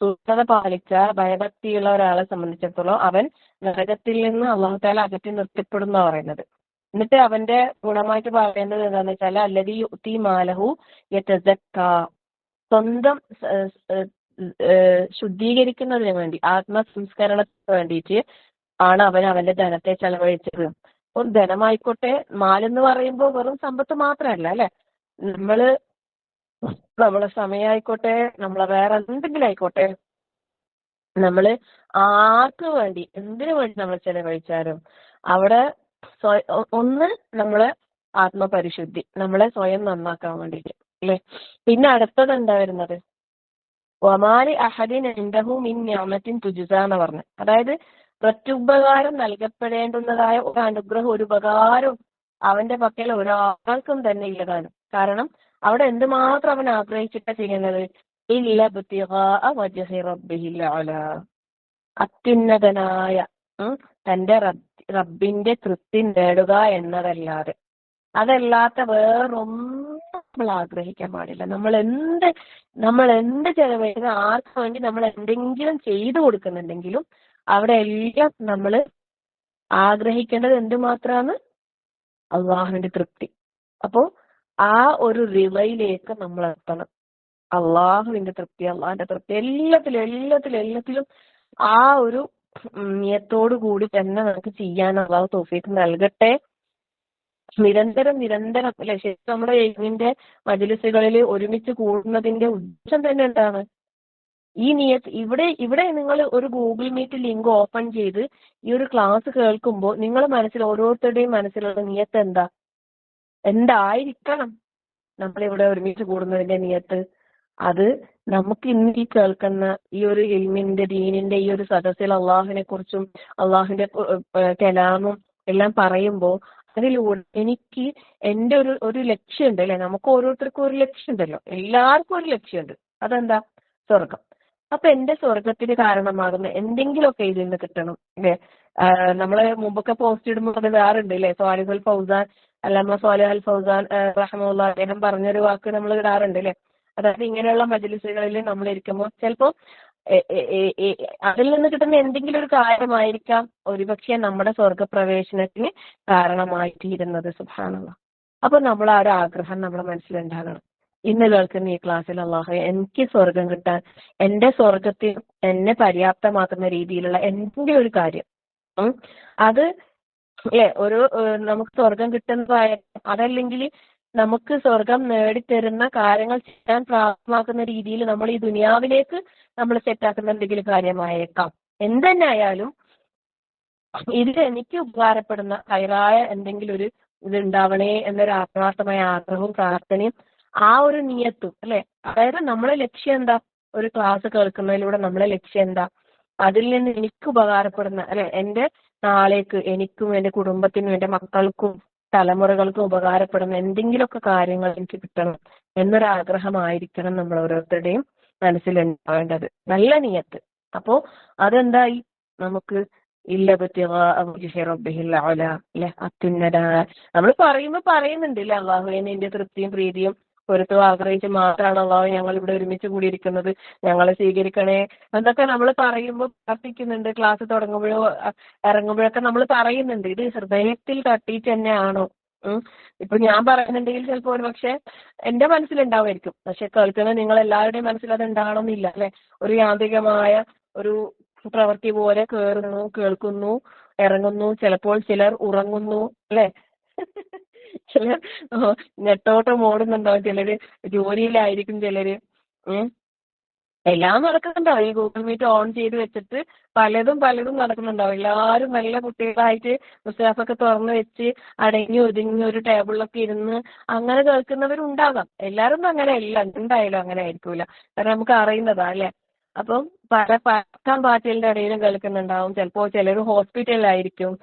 സൂക്ഷ്മത പാലിച്ച ഭയഭക്തിയുള്ള ഒരാളെ സംബന്ധിച്ചിടത്തോളം അവൻ നരകത്തിൽ നിന്ന് അല്ലാഹു തആല അകറ്റി നിർത്തപ്പെടുന്ന പറയുന്നത്. എന്നിട്ട് അവന്റെ ഗുണമായിട്ട് പറയുന്നത് എന്താണെന്ന് വെച്ചാൽ അല്ലദീ യുഅ്തി മാലഹു യതസക്ക, സ്വന്തം ശുദ്ധീകരിക്കുന്നതിന് വേണ്ടി ആത്മസംസ്കരണത്തിന് വേണ്ടിയിട്ട് ആണ് അവൻ അവന്റെ ധനത്തെ ചെലവഴിച്ചത്. അപ്പോൾ ധനമായിക്കോട്ടെ, മാലെന്ന് പറയുമ്പോൾ വെറും സമ്പത്ത് മാത്രമല്ല അല്ലെ? നമ്മളെ സമയമായിക്കോട്ടെ, നമ്മളെ വേറെ എന്തെങ്കിലും ആയിക്കോട്ടെ, നമ്മള് ആർക്ക് വേണ്ടി എന്തിനു വേണ്ടി നമ്മൾ ചെലവഴിച്ചാലും അവിടെ ഒന്ന് നമ്മളെ ആത്മപരിശുദ്ധി, നമ്മളെ സ്വയം നന്നാക്കാൻ വേണ്ടിയിട്ട് അല്ലെ? പിന്നെ അടുത്തത് എന്താ വരുന്നത്? വമാലി അഹദിൻ ഇൻദഹു മിൻ നിഅമത്തിൻ തുജ്സാ എന്ന് പറഞ്ഞു. അതായത് പ്രത്യുപകാരം നൽകപ്പെടേണ്ടുന്നതായ ഒരു അനുഗ്രഹം, ഒരു ഉപകാരം അവന്റെ പക്കൽ ഒരാൾക്കും തന്നെ ഇല്ലതാണ്. കാരണം അവിടെ എന്തുമാത്രം അവൻ ആഗ്രഹിച്ചിട്ടാ ചെയ്യുന്നത്? ഇല്ലബ്തിഗാ വജ്ഹി റബ്ബിഹിൽ അഅ്ലാ, അത്യുന്നതനായ തന്റെ റബ്ബിന്റെ തൃപ്തി നേടുക എന്നതല്ലാതെ, അതല്ലാത്ത വേറൊന്നും നമ്മൾ ആഗ്രഹിക്കാൻ പാടില്ല. നമ്മൾ എന്ത് ചെലവഴിക്കുന്ന ആർക്ക് വേണ്ടി നമ്മൾ എന്തെങ്കിലും ചെയ്തു കൊടുക്കുന്നുണ്ടെങ്കിലും അവിടെ എല്ലാം നമ്മൾ ആഗ്രഹിക്കേണ്ടത് എന്തുമാത്രമാണ്? അള്ളാഹുവിന്റെ തൃപ്തി. അപ്പോ ആ ഒരു റിളയിലേക്ക് നമ്മൾ എത്തണം. അള്ളാഹുവിന്റെ തൃപ്തി, അള്ളാഹിന്റെ തൃപ്തി എല്ലാത്തിലും ആ ഒരു നിയത്തോടു കൂടി തന്നെ നമുക്ക് ചെയ്യാൻ അള്ളാഹു തൗഫീഖ് നൽകട്ടെ. നിരന്തരം അല്ലെ, ശരിക്കും നമ്മുടെ എൽമിന്റെ മജ്‌ലിസുകളിൽ ഒരുമിച്ച് കൂടുന്നതിന്റെ ഉദ്ദേശം തന്നെ എന്താണ്? ഈ നിയത്ത് ഇവിടെ നിങ്ങൾ ഒരു ഗൂഗിൾ മീറ്റ് ലിങ്ക് ഓപ്പൺ ചെയ്ത് ഈ ഒരു ക്ലാസ് കേൾക്കുമ്പോൾ നിങ്ങളുടെ മനസ്സിൽ, ഓരോരുത്തരുടെയും മനസ്സിലുള്ള നിയത്ത് എന്തായിരിക്കണം? നമ്മളിവിടെ ഒരുമിച്ച് കൂടുന്നതിന്റെ നിയത്ത് അത് നമുക്ക് ഇന്ന് ഈ കേൾക്കുന്ന ഈ ഒരു ഇൽമിന്റെ ദീനിന്റെ ഈ ഒരു സദസ്സിൽ അള്ളാഹുവിനെ കുറിച്ചും അള്ളാഹുവിന്റെ കലാമും എല്ലാം പറയുമ്പോൾ അതിലൂടെ എനിക്ക് എന്റെ ഒരു ലക്ഷ്യമുണ്ട് അല്ലെ. നമുക്ക് ഓരോരുത്തർക്കും ഒരു ലക്ഷ്യമുണ്ടല്ലോ, എല്ലാവർക്കും ഒരു ലക്ഷ്യമുണ്ട്. അതെന്താ? സ്വർഗം. അപ്പൊ എന്റെ സ്വർഗത്തിന് കാരണമാകുന്ന എന്തെങ്കിലുമൊക്കെ ഇതിൽ നിന്ന് കിട്ടണം അല്ലെ. നമ്മള് മുമ്പൊക്കെ പോസ്റ്റ് ഇടുമ്പോൾ അത് വേറുണ്ട് അല്ലെ. സ്വാലിഹുൽ ഫൗസാൻ, അല്ലാമ സ്വാലിഹ് അൽ ഫൗസാൻ റഹ്മത്തുള്ളാഹി അദ്ദേഹം പറഞ്ഞൊരു വാക്ക് നമ്മൾ ഇടാറുണ്ട് അല്ലെ. അതായത് ഇങ്ങനെയുള്ള മജ്‌ലിസുകളിൽ നമ്മൾ ഇരിക്കുമ്പോൾ ചിലപ്പോ അതിൽ നിന്ന് കിട്ടുന്ന എന്തെങ്കിലും ഒരു കാര്യമായിരിക്കാം ഒരുപക്ഷെ നമ്മുടെ സ്വർഗപ്രവേശനത്തിന് കാരണമായിത്തീരുന്നത്. സുബ്ഹാനല്ലാഹ്. അപ്പൊ നമ്മൾ ആ ഒരു ആഗ്രഹം നമ്മുടെ മനസ്സിലുണ്ടാകണം. ഇന്ന് കേൾക്കുന്ന ഈ ക്ലാസ്സിൽ അള്ളാഹു എനിക്ക് സ്വർഗം കിട്ടാൻ, എന്റെ സ്വർഗത്തിന് എന്നെ പര്യാപ്തമാക്കുന്ന രീതിയിലുള്ള എന്തെങ്കിലും ഒരു കാര്യം അത് ഒരു നമുക്ക് സ്വർഗം കിട്ടുന്നതായ, അതല്ലെങ്കിൽ നമുക്ക് സ്വർഗം നേടിത്തരുന്ന കാര്യങ്ങൾ ചെയ്യാൻ പ്രാപ്തമാക്കുന്ന രീതിയിൽ നമ്മൾ ഈ ദുനിയാവിലേക്ക് നമ്മൾ സെറ്റാക്കുന്ന എന്തെങ്കിലും കാര്യമായേക്കാം. എന്തെന്നെ ആയാലും ഇതിൽ എനിക്ക് ഉപകാരപ്പെടുന്ന ഹൈറായ എന്തെങ്കിലും ഒരു ഇത് ഉണ്ടാവണേ എന്നൊരു ആത്മാർത്ഥമായ ആഗ്രഹവും പ്രാർത്ഥനയും ആ ഒരു നിയത്തും അല്ലെ. അതായത് നമ്മളെ ലക്ഷ്യം എന്താ? ഒരു ക്ലാസ് കേൾക്കുന്നതിലൂടെ നമ്മളെ ലക്ഷ്യം എന്താ? അതിൽ നിന്ന് എനിക്ക് ഉപകാരപ്പെടുന്ന അല്ലെ, എന്റെ നാളേക്ക് എനിക്കും എന്റെ കുടുംബത്തിനും എന്റെ മക്കൾക്കും തലമുറകൾക്കും ഉപകാരപ്പെടുന്ന എന്തെങ്കിലുമൊക്കെ കാര്യങ്ങൾ എനിക്ക് കിട്ടണം എന്നൊരാഗ്രഹമായിരിക്കണം നമ്മൾ ഓരോരുത്തരുടെയും മനസ്സിലുണ്ടാവേണ്ടത്. നല്ല നിയത്ത്. അപ്പോ അതെന്തായി? നമുക്ക് അത്യുന്നത നമ്മൾ പറയുന്നുണ്ട് അല്ലെ, അള്ളാഹുവേ നിന്റെ തൃപ്തിയും പ്രീതിയും പൊരുത്തവും ആഗ്രഹിച്ച് മാത്രമാണ് അള്ളാഹു ഞങ്ങൾ ഇവിടെ ഒരുമിച്ച് കൂടിയിരിക്കുന്നത്, ഞങ്ങളെ സ്വീകരിക്കണേ എന്നൊക്കെ നമ്മൾ പറയുമ്പോൾ പ്രാർത്ഥിക്കുന്നുണ്ട്. ക്ലാസ് തുടങ്ങുമ്പോഴോ ഇറങ്ങുമ്പോഴൊക്കെ നമ്മൾ പറയുന്നുണ്ട്. ഇത് ഹൃദയത്തിൽ തട്ടിയിട്ട് തന്നെയാണോ? ഇപ്പൊ ഞാൻ പറയുന്നുണ്ടെങ്കിൽ ചിലപ്പോൾ ഒരു പക്ഷെ എന്റെ മനസ്സിലുണ്ടാവുമായിരിക്കും, പക്ഷെ കേൾക്കുന്ന നിങ്ങൾ എല്ലാവരുടെയും മനസ്സിൽ അത് ഉണ്ടാകണമെന്നില്ല അല്ലെ. ഒരു യാന്ത്രികമായ ഒരു പ്രവൃത്തി പോലെ കേറുന്നു, കേൾക്കുന്നു, ഇറങ്ങുന്നു. ചിലപ്പോൾ ചിലർ ഉറങ്ങുന്നു അല്ലെ. ചിലർ നെട്ടോട്ടം ഓടുന്നുണ്ടാവും, ചിലര് ജോലിയിലായിരിക്കും, ചിലര് എല്ലാം നടക്കുന്നുണ്ടാവും. ഈ ഗൂഗിൾ മീറ്റ് ഓൺ ചെയ്ത് വെച്ചിട്ട് പലതും നടക്കുന്നുണ്ടാവും. എല്ലാവരും നല്ല കുട്ടികളായിട്ട് മുസ്താഫൊക്കെ തുറന്നു വെച്ച് അടങ്ങി ഒതുങ്ങി ഒരു ടേബിളിലൊക്കെ ഇരുന്ന് അങ്ങനെ കേൾക്കുന്നവരുണ്ടാകാം. എല്ലാവരും അങ്ങനെ അല്ല, എന്തായാലും അങ്ങനെ ആയിരിക്കൂല. കാരണം നമുക്ക് അറിയുന്നതാ അല്ലെ. അപ്പം പല പത്താം പാറ്റലിന്റെ ഇടയിലും കേൾക്കുന്നുണ്ടാവും. ചിലപ്പോ ചിലർ ഹോസ്പിറ്റലിലായിരിക്കും.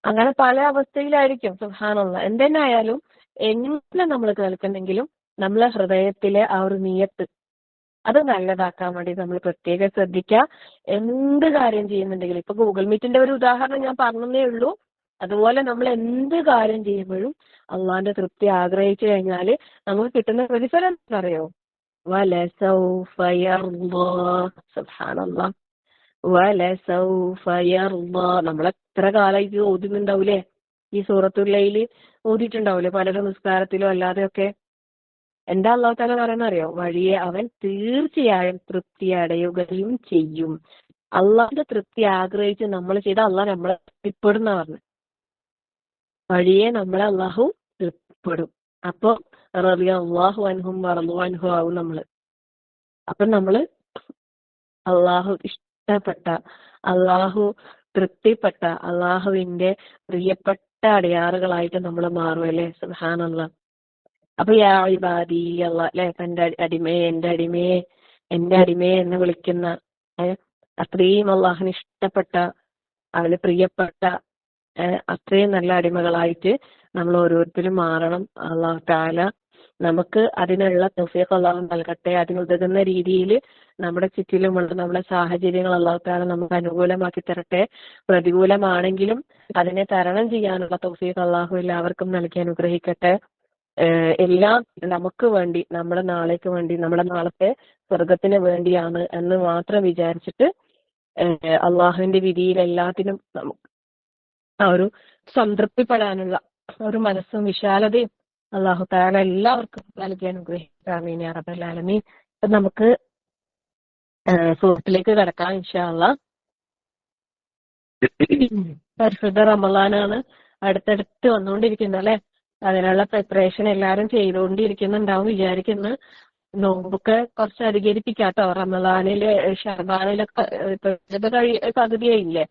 അങ്ങനെ പല അവസ്ഥയിലായിരിക്കും. സുബ്ഹാനല്ലാഹ്. എന്തെന്നെ ആയാലും എങ്ങനെ നമ്മൾ കേൾക്കുന്നെങ്കിലും നമ്മളെ ഹൃദയത്തിലെ ആ ഒരു നിയത്ത് അത് നല്ലതാക്കാൻ വേണ്ടി നമ്മൾ പ്രത്യേകം ശ്രദ്ധിക്കുക. എന്ത് കാര്യം ചെയ്യുന്നുണ്ടെങ്കിലും, ഇപ്പൊ ഗൂഗിൾ മീറ്റിന്റെ ഒരു ഉദാഹരണം ഞാൻ പറഞ്ഞതേ ഉള്ളൂ. അതുപോലെ നമ്മൾ എന്ത് കാര്യം ചെയ്യുമ്പോഴും അള്ളാന്റെ തൃപ്തി ആഗ്രഹിച്ചു കഴിഞ്ഞാൽ നമുക്ക് കിട്ടുന്ന പ്രതിഫലം അറിയോ? വലസൗഫ യർളാ. സുബ്ഹാനല്ലാഹ്. വലസൗഫ യർളാ. നമ്മൾ എത്ര കാലമായിട്ട് ഓതുന്നുണ്ടാവൂലേ? ഈ സൂറത്തുൽ ലൈൽ ഓതിയിട്ടുണ്ടാവൂലേ പലരും നിസ്കാരത്തിലോ അല്ലാതെയൊക്കെ. എന്താ അല്ലാഹു തആല പറയുന്നത് അറിയോ? വഴിയെ അവൻ തീർച്ചയായും തൃപ്തി അടയുകയും ചെയ്യും. അള്ളാഹുന്റെ തൃപ്തി ആഗ്രഹിച്ച് നമ്മൾ ചെയ്ത അള്ളാഹ് നമ്മളെ തൃപ്തിപ്പെടുന്ന പറഞ്ഞു. വഴിയെ നമ്മളെ അള്ളാഹു തൃപ്തിപ്പെടും. അപ്പൊ റളിയല്ലാഹു അൻഹും വറളു അൻഹു ആവും നമ്മള്. അപ്പൊ നമ്മള് അള്ളാഹു ഇഷ്ടപ്പെട്ട, അള്ളാഹു തൃപ്തിപ്പെട്ട, അള്ളാഹുവിന്റെ പ്രിയപ്പെട്ട അടിയാറുകളായിട്ട് നമ്മൾ മാറും അല്ലേ. സുബ്ഹാനല്ലാഹ്. അപ്പൊ യാ ഇബാദി അല്ലാഹ് അല്ലെ, എന്റെ അടിമയെ എന്റെ അടിമയെ എന്ന് വിളിക്കുന്ന അത്രയും അള്ളാഹുന് ഇഷ്ടപ്പെട്ട, അവന് പ്രിയപ്പെട്ട അത്രയും നല്ല അടിമകളായിട്ട് നമ്മൾ ഓരോരുത്തരും മാറണം. അള്ളാഹു തആല നമുക്ക് അതിനുള്ള തൗഫീഖ് അള്ളാഹു നൽകട്ടെ. അതിനുതകുന്ന രീതിയിൽ നമ്മുടെ ചുറ്റിലുമുള്ള നമ്മുടെ സാഹചര്യങ്ങൾ അള്ളാഹു തആല നമുക്ക് അനുകൂലമാക്കി തരട്ടെ. പ്രതികൂലമാണെങ്കിലും അതിനെ തരണം ചെയ്യാനുള്ള തൗഫീഖ് അള്ളാഹു എല്ലാവർക്കും നൽകി അനുഗ്രഹിക്കട്ടെ. എല്ലാം നമുക്ക് വേണ്ടി, നമ്മുടെ നാളേക്ക് വേണ്ടി, നമ്മുടെ നാളത്തെ സ്വർഗത്തിന് വേണ്ടിയാണ് എന്ന് മാത്രം വിചാരിച്ചിട്ട് അള്ളാഹുവിന്റെ വിധിയിൽ എല്ലാത്തിനും ആ ഒരു സംതൃപ്തിപ്പെടാനുള്ള ഒരു മനസ്സും വിശാലതയും അള്ളാഹു തആല എല്ലാവർക്കും നൽകി അനുഗ്രഹിക്കട്ടെ. ആമീൻ യാ റബ്ബൽ ആലമീൻ. നമുക്ക് സൂറത്തിലേക്ക് കടക്കാം ഇൻഷാ അല്ലാഹ്. പരിശുദ്ധ റമളാനാണ് അടുത്തടുത്ത് വന്നുകൊണ്ടിരിക്കുന്നത് അല്ലെ. അതിനുള്ള പ്രിപ്പറേഷൻ എല്ലാരും ചെയ്തുകൊണ്ടിരിക്കുന്നുണ്ടാവും വിചാരിക്കുന്നു. നോമ്പൊക്കെ കുറച്ച് അധികരിപ്പിക്കാട്ടോ. റമളാനില് ഷാബാനിലൊക്കെ ഇപ്പൊ പകുതിയായില്ലേ,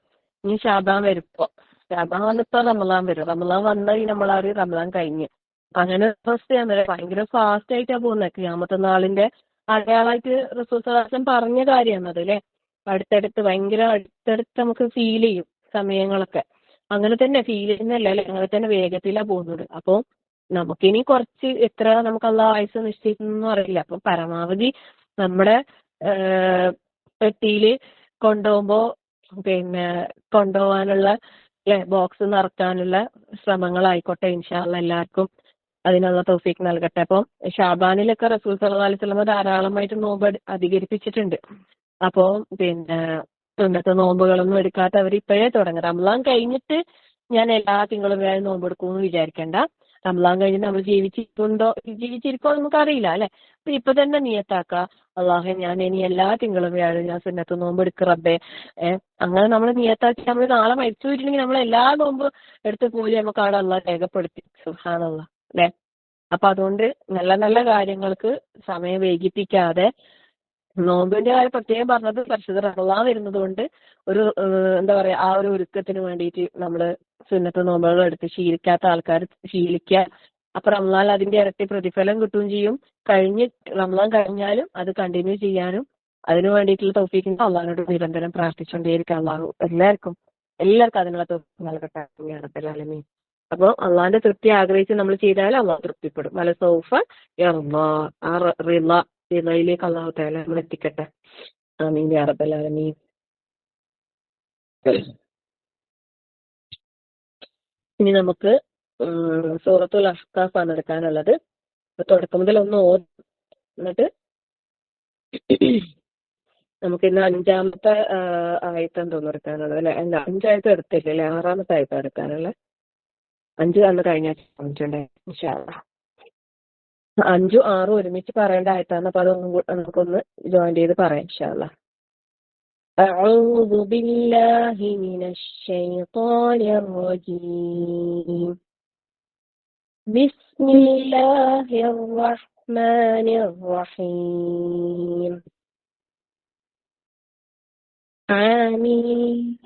ഇനി ഷാബാൻ വരും. ഇപ്പൊ ഷാബാൻ വന്നിപ്പോ റമളാൻ വരും. റമളാൻ വന്നാൽ നമ്മളറിയും റമളാൻ കഴിഞ്ഞ്. അങ്ങനെ ഒരു അവസ്ഥയാണ്. ഭയങ്കര ഫാസ്റ്റ് ആയിട്ടാ പോകുന്നത്. ഖിയാമത്ത് നാളിന്റെ അടയാളായിട്ട് റസൂൽ സ്വല്ലല്ലാഹു അലൈഹി വസല്ലം പറഞ്ഞ കാര്യമാണത് അല്ലെ. അടുത്തടുത്ത് ഭയങ്കര അടുത്തടുത്ത് നമുക്ക് ഫീൽ ചെയ്യും സമയങ്ങളൊക്കെ. അങ്ങനെ തന്നെ ഫീൽ ചെയ്യുന്നല്ലേ അല്ലെ, അങ്ങനെ തന്നെ വേഗത്തിലാ പോകുന്നത്. അപ്പൊ നമുക്കിനി കുറച്ച് എത്ര നമുക്ക് അള്ളാഹ് ആയുസ് നിശ്ചയിക്കുന്നൊന്നും അറിയില്ല. അപ്പൊ പരമാവധി നമ്മുടെ പെട്ടിയില് കൊണ്ടുപോകുമ്പോ പിന്നെ കൊണ്ടുപോകാനുള്ള ബോക്സ് നിറക്കാനുള്ള ശ്രമങ്ങളായിക്കോട്ടെ. ഇൻഷാ അള്ളാ എല്ലാവർക്കും അതിനുള്ള തൗഫീഖ് നൽകട്ടെ. അപ്പം ഷാബാനിലൊക്കെ റസൂൽ സ്വല്ലല്ലാഹു അലൈഹി വസല്ലം ധാരാളമായിട്ട് നോമ്പ് അധികരിപ്പിച്ചിട്ടുണ്ട്. അപ്പോ പിന്നെ സുന്നത്ത് നോമ്പുകളൊന്നും എടുക്കാത്തവർ ഇപ്പോഴേ തുടങ്ങും. റമളാൻ കഴിഞ്ഞിട്ട് ഞാൻ എല്ലാ തിങ്കളും വ്യാഴം നോമ്പ് എടുക്കുമെന്ന് വിചാരിക്കണ്ട. റമളാൻ കഴിഞ്ഞ് നമ്മൾ ജീവിച്ചിരിക്കോ നമുക്കറിയില്ല അല്ലെ. അപ്പൊ ഇപ്പൊ തന്നെ നിയത്താക്ക, അള്ളാഹെ ഞാൻ ഇനി എല്ലാ തിങ്കളും വ്യാഴം ഞാൻ സുന്നത്ത് നോമ്പ് എടുക്കും റബ്ബേ. അങ്ങനെ നമ്മൾ നിയത്താക്കി നമ്മൾ നാളെ മരിച്ചു പോയിട്ടുണ്ടെങ്കിൽ നമ്മൾ എല്ലാ നോമ്പ് എടുത്ത് കൂലി നമുക്ക് അവിടെ അള്ളാഹ് രേഖപ്പെടുത്തി. സുബ്ഹാനല്ലാഹ് അല്ലെ. അപ്പൊ അതുകൊണ്ട് നല്ല നല്ല കാര്യങ്ങൾക്ക് സമയം വൈകിപ്പിക്കാതെ, നോമ്പിന്റെ കാര്യം പ്രത്യേകം പറഞ്ഞത് പരിശുദ്ധ റമളാൻ വരുന്നത് കൊണ്ട് ഒരു എന്താ പറയാ, ആ ഒരു ഒരുക്കത്തിന് വേണ്ടിയിട്ട് നമ്മള് സുന്നത്ത് നോമ്പുകൾ എടുത്ത് ശീലിക്കാത്ത ആൾക്കാർ ശീലിക്കുക. അപ്പൊ റമളാൻ അതിന്റെ ഇരട്ടി പ്രതിഫലം കിട്ടുകയും ചെയ്യും. റമളാൻ കഴിഞ്ഞാലും അത് കണ്ടിന്യൂ ചെയ്യാനും അതിനു വേണ്ടിയിട്ടുള്ള തൗഫീഖിന് അള്ളാഹിനോട് നിരന്തരം പ്രാർത്ഥിച്ചുകൊണ്ടേയിരിക്കാം. അള്ളാഹു എല്ലാവർക്കും അതിനുള്ള തൗഫീഖ് നൽകട്ടെ. ആമീൻ. അപ്പൊ അള്ളാഹിന്റെ തൃപ്തി ആഗ്രഹിച്ച് നമ്മൾ ചെയ്താൽ അള്ളാഹു തൃപ്തിപ്പെടും. വല സൗഫ റിളയിലേക്ക് അള്ളാഹു തആല നമ്മൾ എത്തിക്കട്ടെ. ആമീൻ യാ റബ്ബൽ ആലമീൻ. ഇനി നമുക്ക് സൂറത്തുൽ അഹ്ഖാഫ് ആണ് എടുക്കാനുള്ളത്. തുടക്കം മുതൽ ഒന്ന് ഓതി എന്നിട്ട് നമുക്ക് ഇന്ന് 5-ാമത്തെ ആയത്താണ് തോന്നുന്നു എടുക്കാനുള്ളത് അല്ലെ. അല്ല, 5 ആയത്ത് എടുത്തില്ല അല്ലെ, 6-ാമത്തെ ആയത്താണ് എടുക്കാനുള്ള. 5 അന്ന് കഴിഞ്ഞ ഇൻഷാ അല്ലാഹ്. 5ഉം 6ഉം ഒരുമിച്ച് പറയേണ്ട ആയത്താണ്. അപ്പൊ അതൊന്നും നമുക്കൊന്ന് ജോയിൻ ചെയ്ത് പറയാം ഇൻഷാ അല്ലാഹ്. أعوذ بالله من الشيطان الرجيم. بسم الله الرحمن الرحيم. آمين.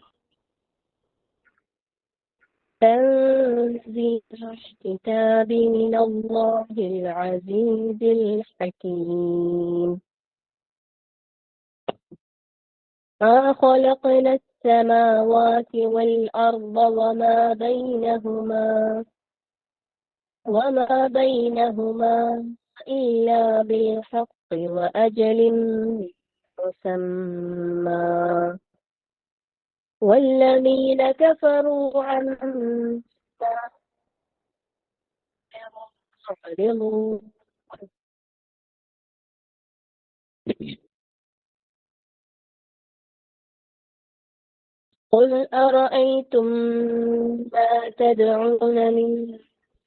تنزيل الكتاب من الله العزيز الحكيم. ما خلقنا السماوات والأرض وما بينهما إلا بالحق وأجل مسمى والذين كفروا عما معرضون. قل أرأيتم ما تدعون من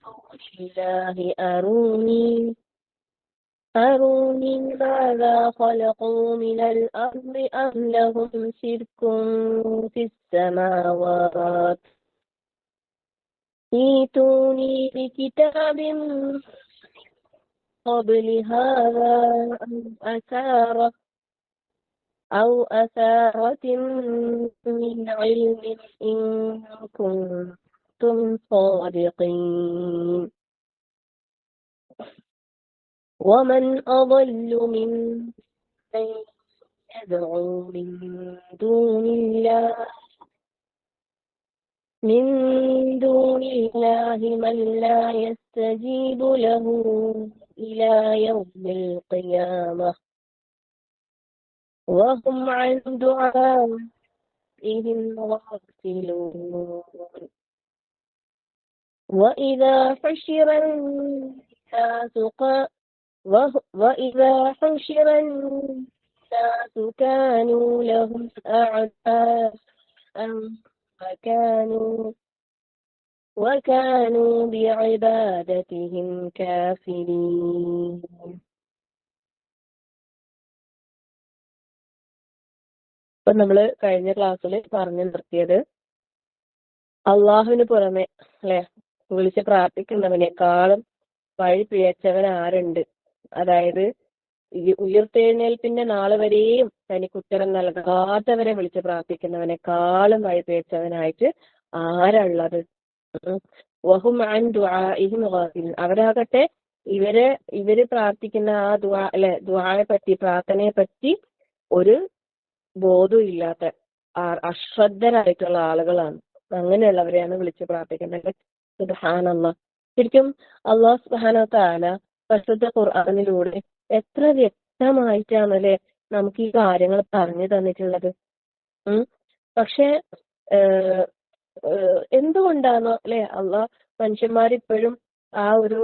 دون الله أروني ماذا خلقوا من الأرض أم لهم شرك في السماوات ائتوني بكتاب قبل هذا أو أثارة من علم إن كنتم صادقين. ومن أضل ممن يدعو من دون الله من لا يستجيب له إلى يوم القيامة وهم عن دعائهم غافلون. وإذا حشر الناس كانوا لهم أعداء وكانوا بعبادتهم كافرين. ഇപ്പൊ നമ്മള് കഴിഞ്ഞ ക്ലാസ്സിൽ പറഞ്ഞു നിർത്തിയത് അള്ളാഹുവിന് പുറമെ അല്ലെ വിളിച്ച് പ്രാർത്ഥിക്കുന്നവനേക്കാളും വഴി പിഴച്ചവൻ ആരുണ്ട്? അതായത് ഈ ഉയിർത്തെഴുന്നേൽപ്പിന്റെ നാള് വരെയും തനിക്ക് ഉത്തരം നൽകാത്തവരെ വിളിച്ച് പ്രാർത്ഥിക്കുന്നവനേക്കാളും വഴി പിഴച്ചവനായിട്ട് ആരാള്ളത്? വഹും അൻ ദുആഇഹിം ഗാഫിലൂൻ. അവരാകട്ടെ ഇവര് പ്രാർത്ഥിക്കുന്ന ആ ദുആയെ പറ്റി, പ്രാർത്ഥനയെ പറ്റി ഒരു ബോധവും ഇല്ലാത്ത അശ്രദ്ധരായിട്ടുള്ള ആളുകളാണ്. അങ്ങനെയുള്ളവരെയാണ് വിളിച്ച് പ്രാർത്ഥിക്കുന്നത്. സുബ്ഹാനല്ലാഹ്. ശരിക്കും അല്ലാഹു സുബ്ഹാനഹു തആല പരിശുദ്ധ ഖുർആനിലൂടെ എത്ര വ്യക്തമായിട്ടാണ് അല്ലെ നമുക്ക് ഈ കാര്യങ്ങൾ പറഞ്ഞു തന്നിട്ടുള്ളത്. പക്ഷെ എന്തുകൊണ്ടാണ് അല്ലെ അള്ളാഹ് മനുഷ്യന്മാരിപ്പോഴും ആ ഒരു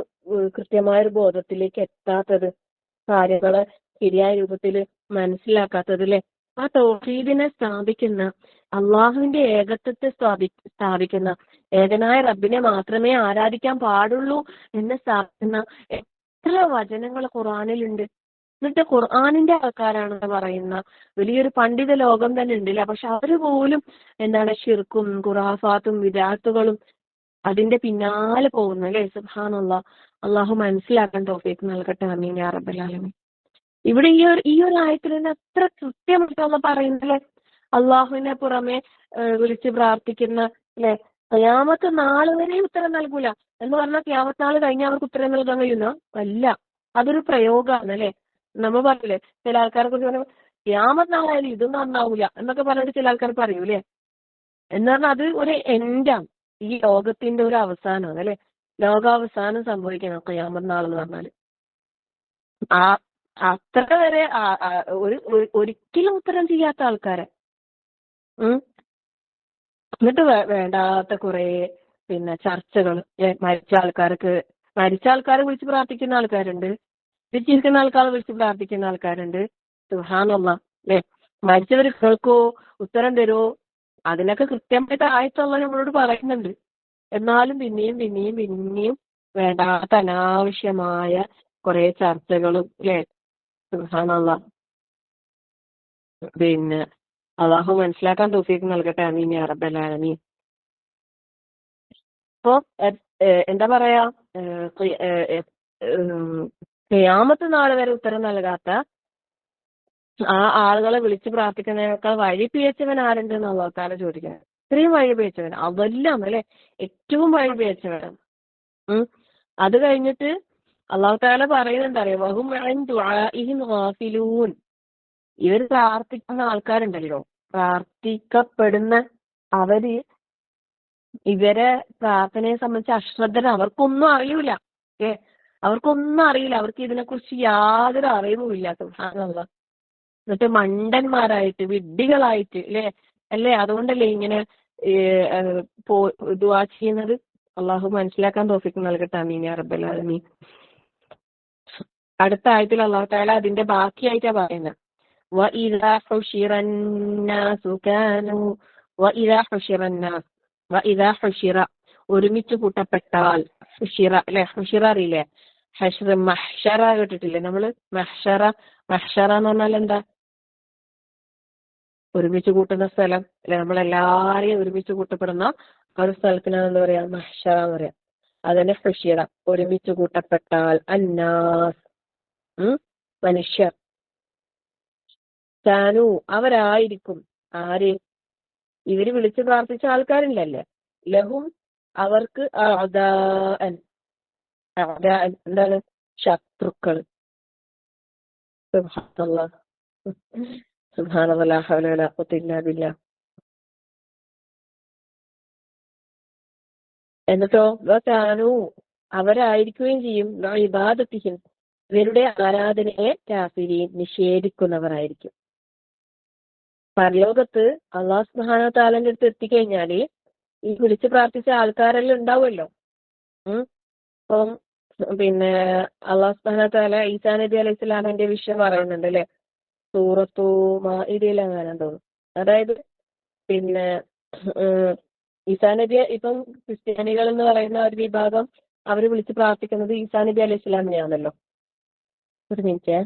കൃത്യമായ ഒരു ബോധത്തിലേക്ക് എത്താത്തത്, കാര്യങ്ങള് ശരിയായ രൂപത്തിൽ മനസ്സിലാക്കാത്തത് അല്ലെ? ആ തൗഹീദിനെ സ്ഥാപിക്കുന്ന, അള്ളാഹുവിന്റെ ഏകത്വത്തെ സ്ഥാപിക്കുന്ന, ഏകനായ റബ്ബിനെ മാത്രമേ ആരാധിക്കാൻ പാടുള്ളൂ എന്ന് സ്ഥാപിക്കുന്ന എത്ര വചനങ്ങൾ ഖുർആനിലുണ്ട്. എന്നിട്ട് ഖുർആനിന്റെ ആൾക്കാരാണ് പറയുന്ന വലിയൊരു പണ്ഡിത ലോകം തന്നെ ഉണ്ടല്ല. പക്ഷെ അവര് പോലും എന്താണ് ശിർക്കും ഖുറാഫാത്തും വിദാത്തുകളും അതിന്റെ പിന്നാലെ പോകുന്നു അല്ലെ? സുബ്ഹാനല്ലാഹ്. അള്ളാഹു മനസ്സിലാക്കാൻ തൗഫീഖ് നൽകട്ടെ. ആമീൻ യാ റബ്ബൽ ആലമീൻ. ഇവിടെ ഈ ഒരു ആയത്തിൽ തന്നെ അത്ര കൃത്യമായിട്ടാണ് പറയുന്നല്ലേ, അള്ളാഹുവിനെ പുറമെ വിളിച്ച് പ്രാർത്ഥിക്കുന്ന അല്ലെ ഖിയാമത്ത് നാൾ വരെ ഉത്തരം നൽകൂല എന്ന് പറഞ്ഞാൽ ഖിയാമത്ത് നാൾ കഴിഞ്ഞാൽ അവർക്ക് ഉത്തരം നൽകാൻ കഴിയുന്ന അല്ല. അതൊരു പ്രയോഗമാണ് അല്ലെ. നമ്മൾ പറഞ്ഞില്ലേ ചില ആൾക്കാരെ കുറിച്ച് പറയുമ്പോൾ ഖിയാമത്ത് നാളായാലും ഇതൊന്നും നന്നാവൂല എന്നൊക്കെ പറഞ്ഞിട്ട് ചില ആൾക്കാർ പറയൂലേ. എന്ന് പറഞ്ഞാൽ അത് ഒരു എൻഡാണ്, ഈ ലോകത്തിന്റെ ഒരു അവസാനമാണ് അല്ലെ. ലോകാവസാനം സംഭവിക്കണം ഖിയാമത്ത് നാൾ എന്ന് പറഞ്ഞാല്. ആ അത്ര വരെ ഒരിക്കലും ഉത്തരം ചെയ്യാത്ത ആൾക്കാരെ എന്നിട്ട് വേണ്ടാത്ത കുറെ ചർച്ചകൾ, മരിച്ച ആൾക്കാരെ വിളിച്ച് പ്രാർത്ഥിക്കുന്ന ആൾക്കാരുണ്ട്, ജീവിക്കുന്ന ആൾക്കാരെ വിളിച്ച് പ്രാർത്ഥിക്കുന്ന ആൾക്കാരുണ്ട്. സുബ്ഹാനല്ലാഹ് അല്ലെ. മരിച്ചവർ കേൾക്കോ, ഉത്തരം തരുമോ, അതിനൊക്കെ കൃത്യമായിട്ട് ആയത്തുള്ള നമ്മളോട് പറയുന്നുണ്ട്. എന്നാലും പിന്നെയും വേണ്ടാത്ത അനാവശ്യമായ കുറെ ചർച്ചകളും അല്ലെ. സുബ്ഹാനല്ലാഹ്. അള്ളാഹു മനസ്സിലാക്കാൻ തൗഫീഖ് നൽകട്ടെ. ആമീൻ യാ റബ്ബൽ ആലമീൻ. അപ്പോ എന്താ പറയാ, ഖിയാമത്ത് നാൾ വരെ ഉത്തരം നൽകാത്ത ആ ആളുകളെ വിളിച്ച് പ്രാർത്ഥിക്കുന്നതിനേക്കാൾ വഴി പിഴച്ചവൻ ആരുണ്ടെന്ന് അള്ളാഹു തആല ചോദിക്കുന്നത്. ഇത്രയും വഴി പിഴച്ചവൻ അതെല്ലാം അല്ലെ, ഏറ്റവും വഴി പിഴച്ചവൻ. അത് കഴിഞ്ഞിട്ട് അള്ളാഹു തആല പറയുന്നുണ്ട് അറിയോ, വഹും അൻ ദുആഇഹിം ഗാഫിലൂൻ. ഇവർ പ്രാർത്ഥിക്കുന്ന ആൾക്കാരുണ്ടല്ലോ, പ്രാർത്ഥിക്കപ്പെടുന്ന അവര് ഇവരെ പ്രാർത്ഥനയെ സംബന്ധിച്ച് അശ്രദ്ധര, അവർക്കൊന്നും അറിയൂല. അവർക്കൊന്നും അറിയില്ല, അവർക്ക് ഇതിനെക്കുറിച്ച് യാതൊരു അറിവുമില്ല. സുബ്ഹാനല്ലാഹ്. എന്നിട്ട് മണ്ടന്മാരായിട്ട് വിഡ്ഢികളായിട്ട് അല്ലേ അതുകൊണ്ടല്ലേ ഇങ്ങനെ ദുആ ചെയ്യുന്നത്. അള്ളാഹു മനസ്സിലാക്കാൻ തൗഫീഖ് നൽകട്ടെ. ആമീൻ യാ റബ്ബൽ ആലമീൻ. അടുത്ത ആയത്തിൽ അള്ളാഹു തആല അതിന്റെ ബാക്കിയായിട്ടാ പറയുന്നത്. وَإِذَا حُشِرَ النَّاسُ كَانُوا وَإِذَا حُشِرَ النَّاسُ وَإِذَا حُشِرَ ഒരുമിച്ച് കൂട്ടപ്പെട്ടാൽ, ഹുഷിറ അല്ലെ, ഹുഷിറ അറിയില്ലേ, ഹഷ്ർ മഹ്ഷറ കേട്ടിട്ടില്ലേ നമ്മള്? മഹ്ഷറ എന്ന് പറഞ്ഞാൽ എന്താ? ഒരുമിച്ച് കൂട്ടുന്ന സ്ഥലം അല്ലെ, നമ്മളെല്ലാരെയും ഒരുമിച്ച് കൂട്ടപ്പെടുന്ന ഒരു സ്ഥലത്തിനാണ് എന്താ പറയാ, മഹ്ഷറ എന്ന് പറയാ. അതന്നെ ഹുഷിറ, ഒരുമിച്ച് കൂട്ടപ്പെട്ടാൽ. അന്നാസ് മനുഷ്യർ, കാനു അവരായിരിക്കും. ആര്? ഇവര് വിളിച്ച് പ്രാർത്ഥിച്ച ആൾക്കാരില്ലല്ലേ, ലഹും അവർക്ക് എന്താണ്, ശത്രുക്കൾ. സുബ്ഹാനല്ലാഹ്. സുബ്ഹാനല്ലാഹ്. ലാ ഹൗല വലാ ഖുവത ഇല്ലാ ബില്ലാഹ്. എന്നിട്ടോ കാനു അവരായിരിക്കുകയും ചെയ്യും ഇബാദത്തിഹിം ഇവരുടെ ആരാധനയെ കാഫിരീൻ നിഷേധിക്കുന്നവരായിരിക്കും. പരലോകത്ത് അല്ലാഹു സുബ്ഹാനഹു തആലയുടെ അടുത്ത് എത്തിക്കഴിഞ്ഞാല് ഈ വിളിച്ച് പ്രാർത്ഥിച്ച ആൾക്കാരെല്ലാം ഉണ്ടാവുമല്ലോ. അപ്പം അല്ലാഹു സുബ്ഹാനഹു തആല ഈസാ നബി അലൈഹി സ്വലാമിന്റെ വിഷയം പറയുന്നുണ്ട് അല്ലെ, സൂറത്തു മാഇദയിൽ അങ്ങനെ തോന്നുന്നു. അതായത് ഈസാ നബി, ഇപ്പം ക്രിസ്ത്യാനികൾ എന്ന് പറയുന്ന ഒരു വിഭാഗം അവര് വിളിച്ച് പ്രാർത്ഥിക്കുന്നത് ഈസാ നബി അലൈഹി സ്വലാമിനെയാണല്ലോ. ഒരു മിനിറ്റ്.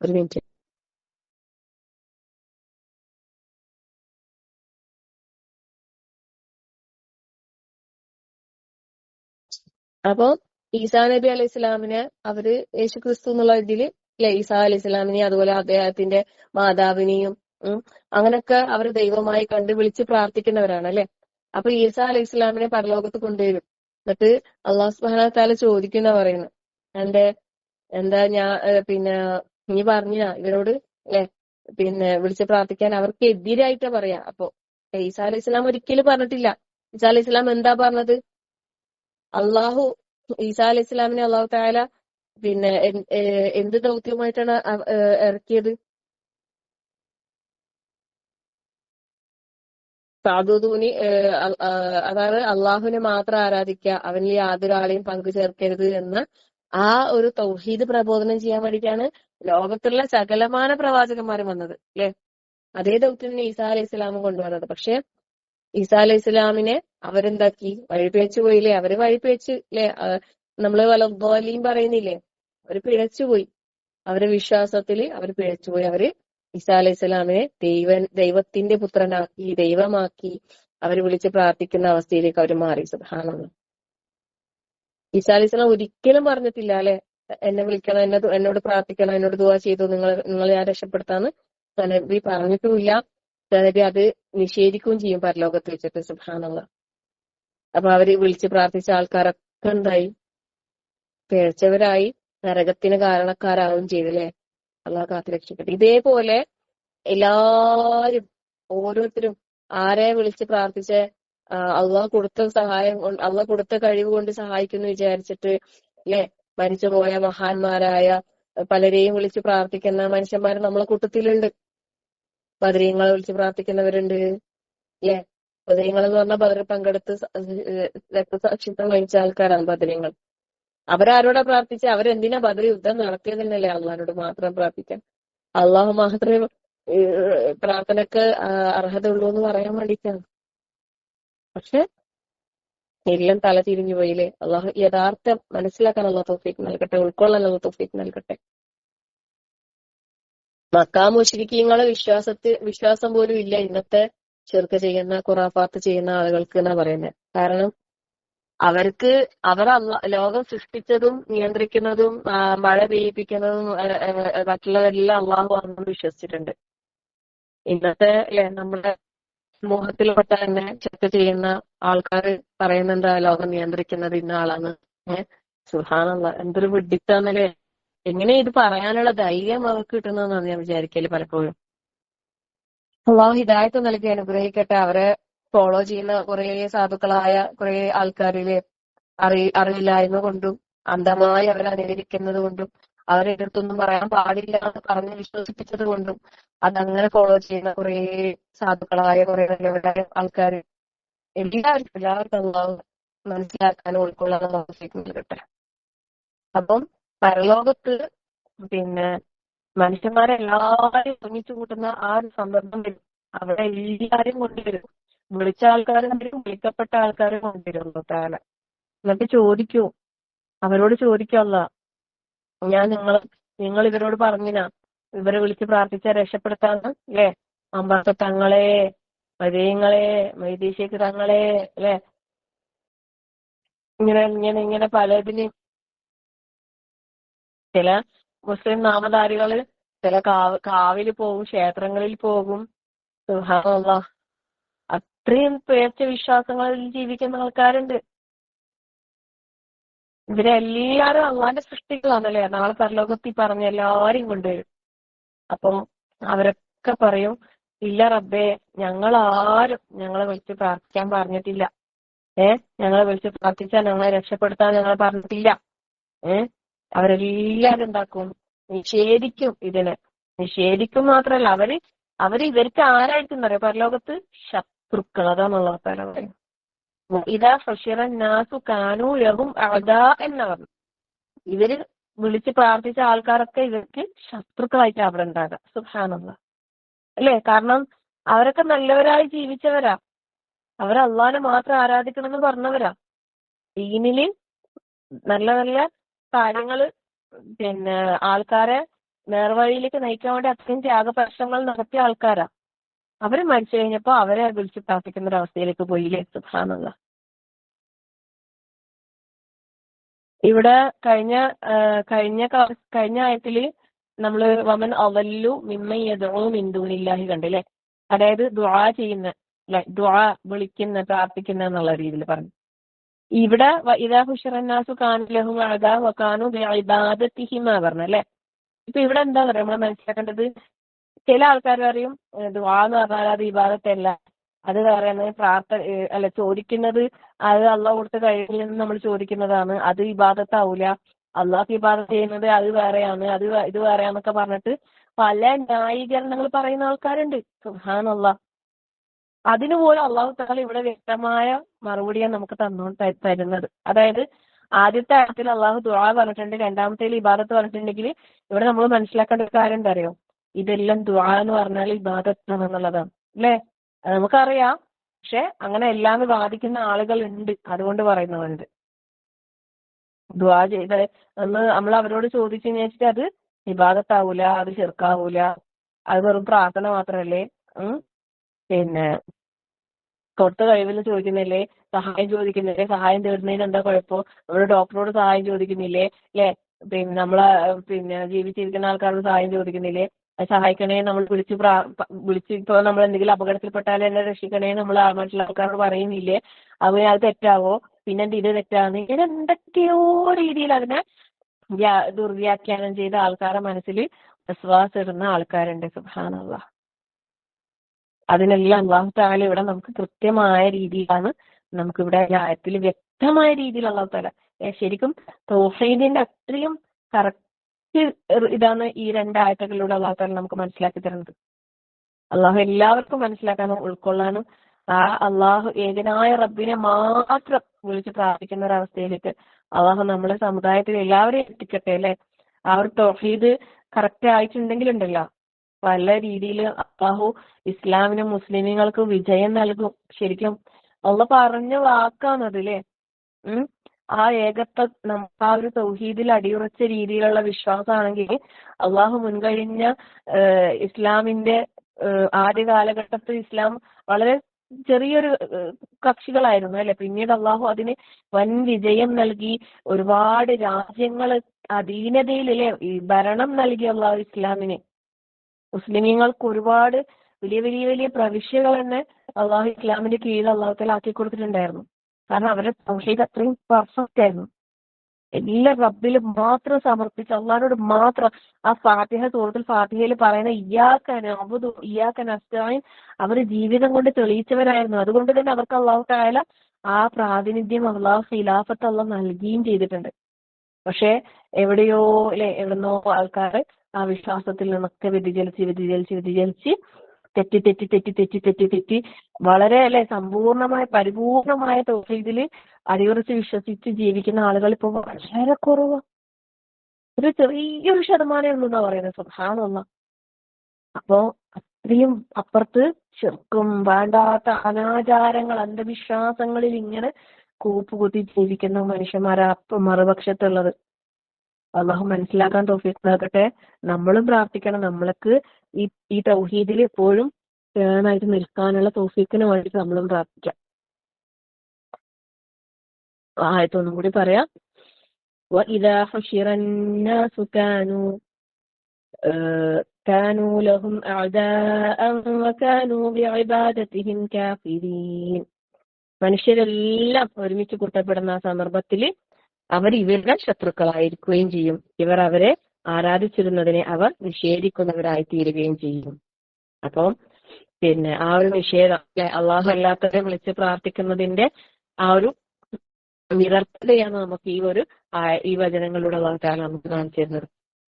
ഒരു മിനിറ്റ്. അപ്പൊ ഈസാ നബി അലൈഹി സ്വലാമിനെ അവര് യേശു ക്രിസ്തു എന്നുള്ള ഇതില് ഈസാ അലൈഹി സ്വലാമിനെയും അതുപോലെ അദ്ദേഹത്തിന്റെ മാതാവിനെയും അങ്ങനൊക്കെ അവർ ദൈവമായി കണ്ട് വിളിച്ച് പ്രാർത്ഥിക്കുന്നവരാണ് അല്ലെ. അപ്പൊ ഈസാ അലൈഹി സ്വലാമിനെ പരലോകത്ത് കൊണ്ടുവരും. എന്നിട്ട് അള്ളാഹു സുബ്ഹാനഹു വ തആല ചോദിക്കുന്ന പറയുന്നത് എന്താ ഞാൻ പിന്നെ നീ പറഞ്ഞ ഇവരോട് അല്ലെ വിളിച്ച് പ്രാർത്ഥിക്കാൻ അവർക്ക് എതിരായിട്ടാ പറയാ. അപ്പൊ ഈസാ അലൈഹി സ്വലാം ഒരിക്കലും പറഞ്ഞിട്ടില്ല. ഈസാ അലൈഹി സ്വലാം എന്താ പറഞ്ഞത്? ഈസാ അലൈഹി സ്വലാമിനെ അള്ളാഹു തആല എന്ത് ദൗത്യമായിട്ടാണ് ഇറക്കിയത്? സാധുദൂനി അതായത് അള്ളാഹുവിനെ മാത്രം ആരാധിക്കുക, അവനിൽ യാതൊരാളെയും പങ്കു ചേർക്കരുത് എന്ന ആ ഒരു തൗഹീദ് പ്രബോധനം ചെയ്യാൻ വേണ്ടിയിട്ടാണ് ലോകത്തുള്ള സകലമാന പ്രവാചകന്മാരും വന്നത് അല്ലെ. അതേ ദൗത്യത്തിന് ഈസാ അലൈഹി സ്വലാമും കൊണ്ടുവന്നത്. പക്ഷെ ഈസാ അലൈഹി സ്വലാമിനെ അവരെന്താക്കി? വഴിപിഴച്ചു പോയില്ലേ. അവര് വഴിപിഴച്ച് അല്ലെ. നമ്മള് വലദ്ദാലീൻ പറയുന്നില്ലേ, അവര് പിഴച്ചുപോയി. അവരുടെ വിശ്വാസത്തില് അവര് പിഴച്ചുപോയി. അവര് ഈസാ അലൈഹി സ്വലാമിനെ ദൈവത്തിന്റെ പുത്രനാക്കി, ദൈവമാക്കി അവര് വിളിച്ച് പ്രാർത്ഥിക്കുന്ന അവസ്ഥയിലേക്ക് അവര് മാറി. സുബ്ഹാനല്ലാഹ്. ഈസാ അലൈഹി സ്വലാം ഒരിക്കലും പറഞ്ഞിട്ടില്ല അല്ലെ, എന്നെ വിളിക്കണം, എന്നോട് പ്രാർത്ഥിക്കണം, എന്നോട് ദുആ ചെയ്തു നിങ്ങളെ ഞാൻ രക്ഷപ്പെടുത്താന്ന് നബി പറഞ്ഞിട്ടുമില്ല. നബി അത് നിഷേധിക്കുകയും ചെയ്യും പരലോകത്ത് വെച്ചിട്ട്. സുബ്ഹാനല്ലാഹ്. അപ്പൊ അവര് വിളിച്ച് പ്രാർത്ഥിച്ച ആൾക്കാരൊക്കെ എന്തായി? പിഴച്ചവരായി, നരകത്തിന് കാരണക്കാരാവുകയും ചെയ്തല്ലേ. അള്ളാഹു കാത്തുരക്ഷിക്കട്ടെ. ഇതേപോലെ എല്ലാരും ഓരോരുത്തരും ആരെ വിളിച്ച് പ്രാർത്ഥിച്ച അള്ളാഹ് കൊടുത്ത സഹായം കൊണ്ട്, അള്ളാഹ് കൊടുത്ത കഴിവ് കൊണ്ട് സഹായിക്കുന്നു വിചാരിച്ചിട്ട് അല്ലെ മരിച്ചുപോയ മഹാന്മാരായ പലരെയും വിളിച്ച് പ്രാർത്ഥിക്കുന്ന മനുഷ്യന്മാർ നമ്മളെ കൂട്ടത്തിലുണ്ട്. ബദരീങ്ങളെ വിളിച്ച് പ്രാർത്ഥിക്കുന്നവരുണ്ട് അല്ലെ. ബദരീങ്ങൾ എന്ന് പറഞ്ഞാൽ ബദറിൽ പങ്കെടുത്ത് രക്തസാക്ഷിത്വം വഹിച്ച ആൾക്കാരാണ് ബദരീങ്ങൾ. അവരാരോടാ പ്രാർത്ഥിച്ച? അവരെന്തിനാ ബദർ യുദ്ധം നടത്തിയതെന്നല്ലേ അള്ളാഹിനോട് മാത്രം പ്രാർത്ഥിക്കാൻ. അള്ളാഹു മാത്രമേ പ്രാർത്ഥനക്ക് അർഹത ഉള്ളൂ എന്ന് പറയാൻ വേണ്ടിയിട്ടാണ്. പക്ഷെ എല്ലാം തല തിരിഞ്ഞു പോയില്ലേ. അള്ളാഹു യഥാർത്ഥം മനസ്സിലാക്കാൻ അള്ളാഹു തൗഫീഖ് നൽകട്ടെ, ഉൾക്കൊള്ളാൻ അള്ളാഹു തൗഫീഖ് നൽകട്ടെ. മക്കാ മുശ്രിക്കീങ്ങളെ വിശ്വാസം പോലും ഇല്ല ഇന്നത്തെ ശിർക്ക് ചെയ്യുന്ന, ഖുറാഫാത്ത് ചെയ്യുന്ന ആളുകൾക്ക് എന്നാ പറയുന്നത്. കാരണം അവർ ലോകം സൃഷ്ടിച്ചതും നിയന്ത്രിക്കുന്നതും മഴ പെയ്യിപ്പിക്കുന്നതും മറ്റുള്ളവരെല്ലാം അള്ളാഹു ആണെന്ന് വിശ്വസിച്ചിട്ടുണ്ട്. ഇന്നത്തെ നമ്മുടെ സമൂഹത്തിൽപ്പെട്ട തന്നെ ചർച്ച ചെയ്യുന്ന ആൾക്കാർ പറയുന്നെന്താ, ലോകം നിയന്ത്രിക്കുന്നത് ഇന്ന ആളാണ്. സുബ്ഹാനല്ലാഹ്, എന്തൊരു വിഡ്ഢിത്താന്നല്ലേ. എങ്ങനെ ഇത് പറയാനുള്ള ധൈര്യം അവർക്ക് കിട്ടുന്നതെന്നാണ് ഞാൻ വിചാരിക്കല് പലപ്പോഴും. അള്ളാഹു ഹിദായത്ത് നൽകി അനുഗ്രഹിക്കട്ടെ. അവരെ ഫോളോ ചെയ്യുന്ന കുറെ സാധുക്കളായ കുറെ ആൾക്കാരിലെ അറിവില്ലായ്മ കൊണ്ടും അന്ധമായി അവരെ അനുകരിക്കുന്നത് കൊണ്ടും അവരെ എതിർത്തൊന്നും പറയാൻ പാടില്ല എന്ന് പറഞ്ഞ് വിശ്വസിപ്പിച്ചത് കൊണ്ടും അതങ്ങനെ ഫോളോ ചെയ്യുന്ന കുറെ സാധുക്കളായ കുറെ നല്ലവരായ ആൾക്കാർ എല്ലാവർക്കും അള്ളാഹു മനസ്സിലാക്കാനും ഉൾക്കൊള്ളാനും നൽകട്ടെ. അപ്പം പരലോകത്ത് മനുഷ്യന്മാരെല്ലാരും ഒരുമിച്ച് കൂട്ടുന്ന ആ ഒരു സന്ദർഭം വരും. അവിടെ എല്ലാരും കൊണ്ടുവരും. വിളിച്ച ആൾക്കാരും വരും, വിളിക്കപ്പെട്ട ആൾക്കാരും കൊണ്ടുവരും. താല എന്നിട്ട് ചോദിക്കൂ, അവരോട് ചോദിക്കല്ല, നിങ്ങൾ ഇവരോട് പറഞ്ഞിനാ ഇവരെ വിളിച്ച് പ്രാർത്ഥിച്ചാൽ രക്ഷപ്പെടുത്താന്ന് അല്ലെ. അമ്പർത്ത തങ്ങളെ, മദീങ്ങളെ, മൈദീശേക്ക് തങ്ങളെ അല്ലെ. ഇങ്ങനെ പലതിനും ചില മുസ്ലിം നാമധാരികള് ചില കാവില് പോകും, ക്ഷേത്രങ്ങളിൽ പോകും. സുബ്ഹാനല്ലാഹ്, അത്രയും പേർച്ച വിശ്വാസങ്ങളിൽ ജീവിക്കുന്ന ആൾക്കാരുണ്ട്. ഇവരെല്ലാരും അള്ളാന്റെ സൃഷ്ടികളാണല്ലേ. നാളെ പരലോകത്തിൽ പറഞ്ഞ എല്ലാരും കൊണ്ടുവരും. അപ്പം അവരൊക്കെ പറയും, ഇല്ല റബ്ബേ, ഞങ്ങളെ വിളിച്ച് പ്രാർത്ഥിക്കാൻ പറഞ്ഞിട്ടില്ല. ഞങ്ങളെ വിളിച്ച് പ്രാർത്ഥിച്ചാൽ ഞങ്ങളെ രക്ഷപ്പെടുത്താൻ ഞങ്ങളെ പറഞ്ഞിട്ടില്ല. അവരെല്ലാരും ഉണ്ടാക്കും, നിഷേധിക്കും. നിഷേധിക്കും മാത്രല്ല, അവര് ഇവർക്ക് ആരായിരിക്കും അറിയാം പരലോകത്ത്? ശത്രുക്കൾ. അതാണുള്ള പറയും. ഇതാ ഫഷിറന്നാസു കാനൂ ലഹും അഅദാ എന്ന് പറഞ്ഞു. ഇവര് വിളിച്ച് പ്രാർത്ഥിച്ച ആൾക്കാരൊക്കെ ഇവർക്ക് ശത്രുക്കളായിട്ട് അവിടെ ഉണ്ടാകാം. സുബ്ഹാനല്ലാഹ് അല്ലേ. കാരണം അവരൊക്കെ നല്ലവരായി ജീവിച്ചവരാ. അവർ അള്ളാനെ മാത്രം ആരാധിക്കണമെന്ന് പറഞ്ഞവരാ. ദീനില് നല്ല നല്ല കാര്യങ്ങള് പിന്നെ ആൾക്കാരെ നേർവഴിയിലേക്ക് നയിക്കാൻ വേണ്ടി അത്രയും ത്യാഗപരിശ്രമങ്ങൾ നടത്തിയ ആൾക്കാരാ. അവര് മരിച്ചു കഴിഞ്ഞപ്പോ അവരെ വിളിച്ച് പ്രാർത്ഥിക്കുന്ന ഒരു അവസ്ഥയിലേക്ക് പോയില്ലേ. സുബ്ഹാനല്ലാഹ്. ഇവിടെ കഴിഞ്ഞ ആയത്തില് നമ്മള് വമൻ അവല്ലു മിമ്മൻ യദ്ഉ മിൻ ദൂനില്ലാഹി കണ്ടില്ലേ. അതായത് ദുആ ചെയ്യുന്ന, അല്ലെ, ദുആ വിളിക്കുന്ന, പ്രാർത്ഥിക്കുന്ന എന്നുള്ള രീതിയിൽ പറഞ്ഞു. ഇവിടെ ഇദാ ഹുശിറന്നാസു കാനു ലഹും അദാ വകാനു ബിഇബാദതിഹിമ പറഞ്ഞല്ലേ. ഇപ്പൊ ഇവിടെ എന്താ പറയാ നമ്മൾ മനസ്സിലാക്കേണ്ടത്? ചില ആൾക്കാർ പറയും ദുആ എന്ന് പറഞ്ഞാൽ അത് ഇബാദത്തല്ല, അത് വേറെയാണ്, അല്ല ചോദിക്കുന്നത് അത് അള്ളാഹ് കൊടുത്ത കഴിവിൽ നിന്ന് നമ്മൾ ചോദിക്കുന്നതാണ്, അത് ഇബാദത്താവൂല, അള്ളാഹ് ഇബാദത്ത് ചെയ്യുന്നത് അത് വേറെയാണ്, ഇത് വേറെയാന്നൊക്കെ പറഞ്ഞിട്ട് പല ന്യായീകരണങ്ങൾ പറയുന്ന ആൾക്കാരുണ്ട്. സുബ്ഹാനല്ലാഹ്. അതിന് പോലും അള്ളാഹു തആല ഇവിടെ വ്യക്തമായ മറുപടിയാണ് നമുക്ക് തരുന്നത്. അതായത് ആദ്യത്തെ ആയത്തിൽ അള്ളാഹു ദുആ പറഞ്ഞിട്ടുണ്ട്, രണ്ടാമത്തേൽ ഇബാദത്ത് പറഞ്ഞിട്ടുണ്ടെങ്കിൽ ഇവിടെ നമ്മൾ മനസ്സിലാക്കേണ്ട ഒരു കാര്യം എന്താ അറിയോ? ഇതെല്ലാം ദുആ എന്ന് പറഞ്ഞാൽ ഇബാദത്താണ് എന്നുള്ളതാണ്, അല്ലേ? അത് നമുക്കറിയാം. പക്ഷെ അങ്ങനെ എല്ലാന്ന് വാദിക്കുന്ന ആളുകൾ ഉണ്ട്, അതുകൊണ്ട് പറയുന്നവരുണ്ട്. ദുആ ചെയ്ത് നമ്മൾ അവരോട് ചോദിച്ചു വെച്ചിട്ട് അത് ഇബാദത്താവൂല, അത് ശിർക്കാവൂല, അത് വെറും പ്രാർത്ഥന മാത്രമല്ലേ, പിന്നെ തൊട്ട് കഴിവിൽ ചോദിക്കുന്നില്ലേ, സഹായം ചോദിക്കുന്നില്ലേ, സഹായം തേടുന്നതിന് എന്താ കുഴപ്പം? നമ്മുടെ ഡോക്ടറോട് സഹായം ചോദിക്കുന്നില്ലേ, അല്ലെ? പിന്നെ നമ്മളെ ജീവിച്ചിരിക്കുന്ന ആൾക്കാരോട് സഹായം ചോദിക്കുന്നില്ലേ? സഹായിക്കണേ നമ്മൾ വിളിച്ച് ഇപ്പൊ നമ്മൾ എന്തെങ്കിലും അപകടത്തിൽപ്പെട്ടാൽ എന്നെ രക്ഷിക്കണേ നമ്മൾ മറ്റുള്ള ആൾക്കാരോട് പറയുന്നില്ലേ? അത് തെറ്റാവോ? പിന്നെന്ത് ഇത് തെറ്റാണ്? ഇങ്ങനെ എന്തൊക്കെയോ രീതിയിൽ അതിനെ ദുർവ്യാഖ്യാനം ചെയ്ത ആൾക്കാരുടെ മനസ്സിൽ വിശ്വാസം ഇടുന്ന ആൾക്കാരുണ്ട്. സുബ്ഹാനല്ലാഹ്. അതിനെല്ലാം അല്ലാഹു തആല ഇവിടെ നമുക്ക് കൃത്യമായ രീതിയിലാണ് നമുക്കിവിടെ ആയത്തിൽ വ്യക്തമായ രീതിയിൽ അല്ലാഹു തആല ശരിക്കും തൗഹീദിന്റെ അത്രയും കറക്റ്റ് ഇതാണ് ഈ രണ്ടായത്തുകളിലൂടെ അല്ലാഹു തആല നമുക്ക് മനസ്സിലാക്കി തരുന്നത്. അള്ളാഹു എല്ലാവർക്കും മനസ്സിലാക്കാനും ഉൾക്കൊള്ളാനും ആ അള്ളാഹു ഏകനായ റബ്ബിനെ മാത്രം വിളിച്ച് പ്രാർത്ഥിക്കുന്ന ഒരു അവസ്ഥയിലേക്ക് അള്ളാഹു നമ്മുടെ സമുദായത്തിൽ എല്ലാവരെയും എത്തിക്കട്ടെ, അല്ലെ? ആ ഒരു തൗഹീദ് കറക്റ്റ് ആയിട്ടുണ്ടെങ്കിലുണ്ടല്ലോ പല രീതിയിൽ അള്ളാഹു ഇസ്ലാമിനും മുസ്ലിമീങ്ങൾക്കും വിജയം നൽകും. ശരിക്കും അള്ളാഹ് പറഞ്ഞ വാക്കാണത്, അല്ലേ? ആ ഏകത്വം നമുക്ക് ആ ഒരു തൗഹീദിൽ അടിയുറച്ച രീതിയിലുള്ള വിശ്വാസമാണെങ്കിൽ അള്ളാഹു മുൻകഴിഞ്ഞ ഇസ്ലാമിന്റെ ആദ്യ കാലഘട്ടത്തിൽ ഇസ്ലാം വളരെ ചെറിയൊരു കക്ഷികളായിരുന്നു, അല്ലെ? പിന്നീട് അള്ളാഹു അതിന് വൻ വിജയം നൽകി, ഒരുപാട് രാജ്യങ്ങൾ അധീനതയിൽ, അല്ലെ, ഈ ഭരണം നൽകി അള്ളാഹു ഇസ്ലാമിന്. മുസ്ലിമീങ്ങൾക്ക് ഒരുപാട് വലിയ വലിയ വലിയ പ്രവിശ്യകൾ തന്നെ അള്ളാഹു ഇസ്ലാമിന്റെ കീഴിൽ അള്ളാഹു തആല ആക്കി കൊടുത്തിട്ടുണ്ടായിരുന്നു. കാരണം അവരുടെ തൗഹീദ് അത്രയും പെർഫെക്റ്റ് ആയിരുന്നു. എല്ലാ റബ്ബിലും മാത്രം സമർപ്പിച്ച് അള്ളാഹിനോട് മാത്രം ആ സൂറത്തുൽ ഫാത്തിഹയിൽ പറയുന്ന ഇയ്യാക നഅ്ബുദു ഇയ്യാക നസ്തഈൻ അവർ ജീവിതം കൊണ്ട് തെളിയിച്ചവരായിരുന്നു. അതുകൊണ്ട് തന്നെ അവർക്ക് അള്ളാഹു തആല ആ പ്രാതിനിധ്യം അള്ളാഹു ഖിലാഫത്ത് അള്ളാഹ് നൽകുകയും ചെയ്തിട്ടുണ്ട്. പക്ഷെ എവിടെയോ, അല്ലെ, എവിടുന്നോ ആൾക്കാർ ആ വിശ്വാസത്തിൽ നിന്നൊക്കെ വ്യതിചലിച്ച് തെറ്റി വളരെ, അല്ലെ, പരിപൂർണമായ തൗഹീദിൽ അടിയുറച്ച് വിശ്വസിച്ച് ജീവിക്കുന്ന ആളുകൾ ഇപ്പൊ വളരെ കുറവാണ്. ഒരു ചെറിയൊരു ശതമാനമേ ഉള്ളൂ എന്നാ പറയുന്നത്. സുബ്ഹാനല്ലാഹ്. അപ്പോ അത്രയും അപ്പുറത്ത് ശിർക്കും വേണ്ടാത്ത അനാചാരങ്ങൾ, അന്ധവിശ്വാസങ്ങളിൽ ഇങ്ങനെ കൂപ്പുകുത്തി ജീവിക്കുന്ന മനുഷ്യന്മാരാ മറുപക്ഷത്തുള്ളത്. അള്ളാഹു മനസ്സിലാക്കാൻ തൗഫീഖ് നൽകട്ടെ. നമ്മളും പ്രാർത്ഥിക്കണം, നമ്മൾക്ക് ഈ തൗഹീദിൽ എപ്പോഴും ചേർന്നായിട്ട് നിൽക്കാനുള്ള തൗഫീഖിന് വേണ്ടിയിട്ട് നമ്മളും പ്രാർത്ഥിക്കാം. ആയത്തൊന്നും കൂടി പറയാം. وَإِذَا حُشِرَ النَّاسُ كَانُوا لَهُمْ أَعْدَاءً وَكَانُوا بِعِبَادَتِهِمْ كَافِرِينَ. മനുഷ്യരെല്ലാം ഒരുമിച്ച് കൂട്ടപ്പെടുന്ന ആ സന്ദർഭത്തിൽ അവർ ഇവരുടെ ശത്രുക്കളായിരിക്കുകയും ചെയ്യും. ഇവർ അവരെ ആരാധിച്ചിരുന്നതിനെ അവർ നിഷേധിക്കുന്നവരായി തീരുകയും ചെയ്യും. അപ്പം പിന്നെ ആ ഒരു നിഷേധം, അള്ളാഹു അല്ലാത്തവരെ വിളിച്ച് പ്രാർത്ഥിക്കുന്നതിന്റെ ആ ഒരു നിരർത്ഥതയാണ് നമുക്ക് ഈ വചനങ്ങളിലൂടെ അള്ളാഹു തആല നമുക്ക് കാണിച്ചു തരുന്നത്.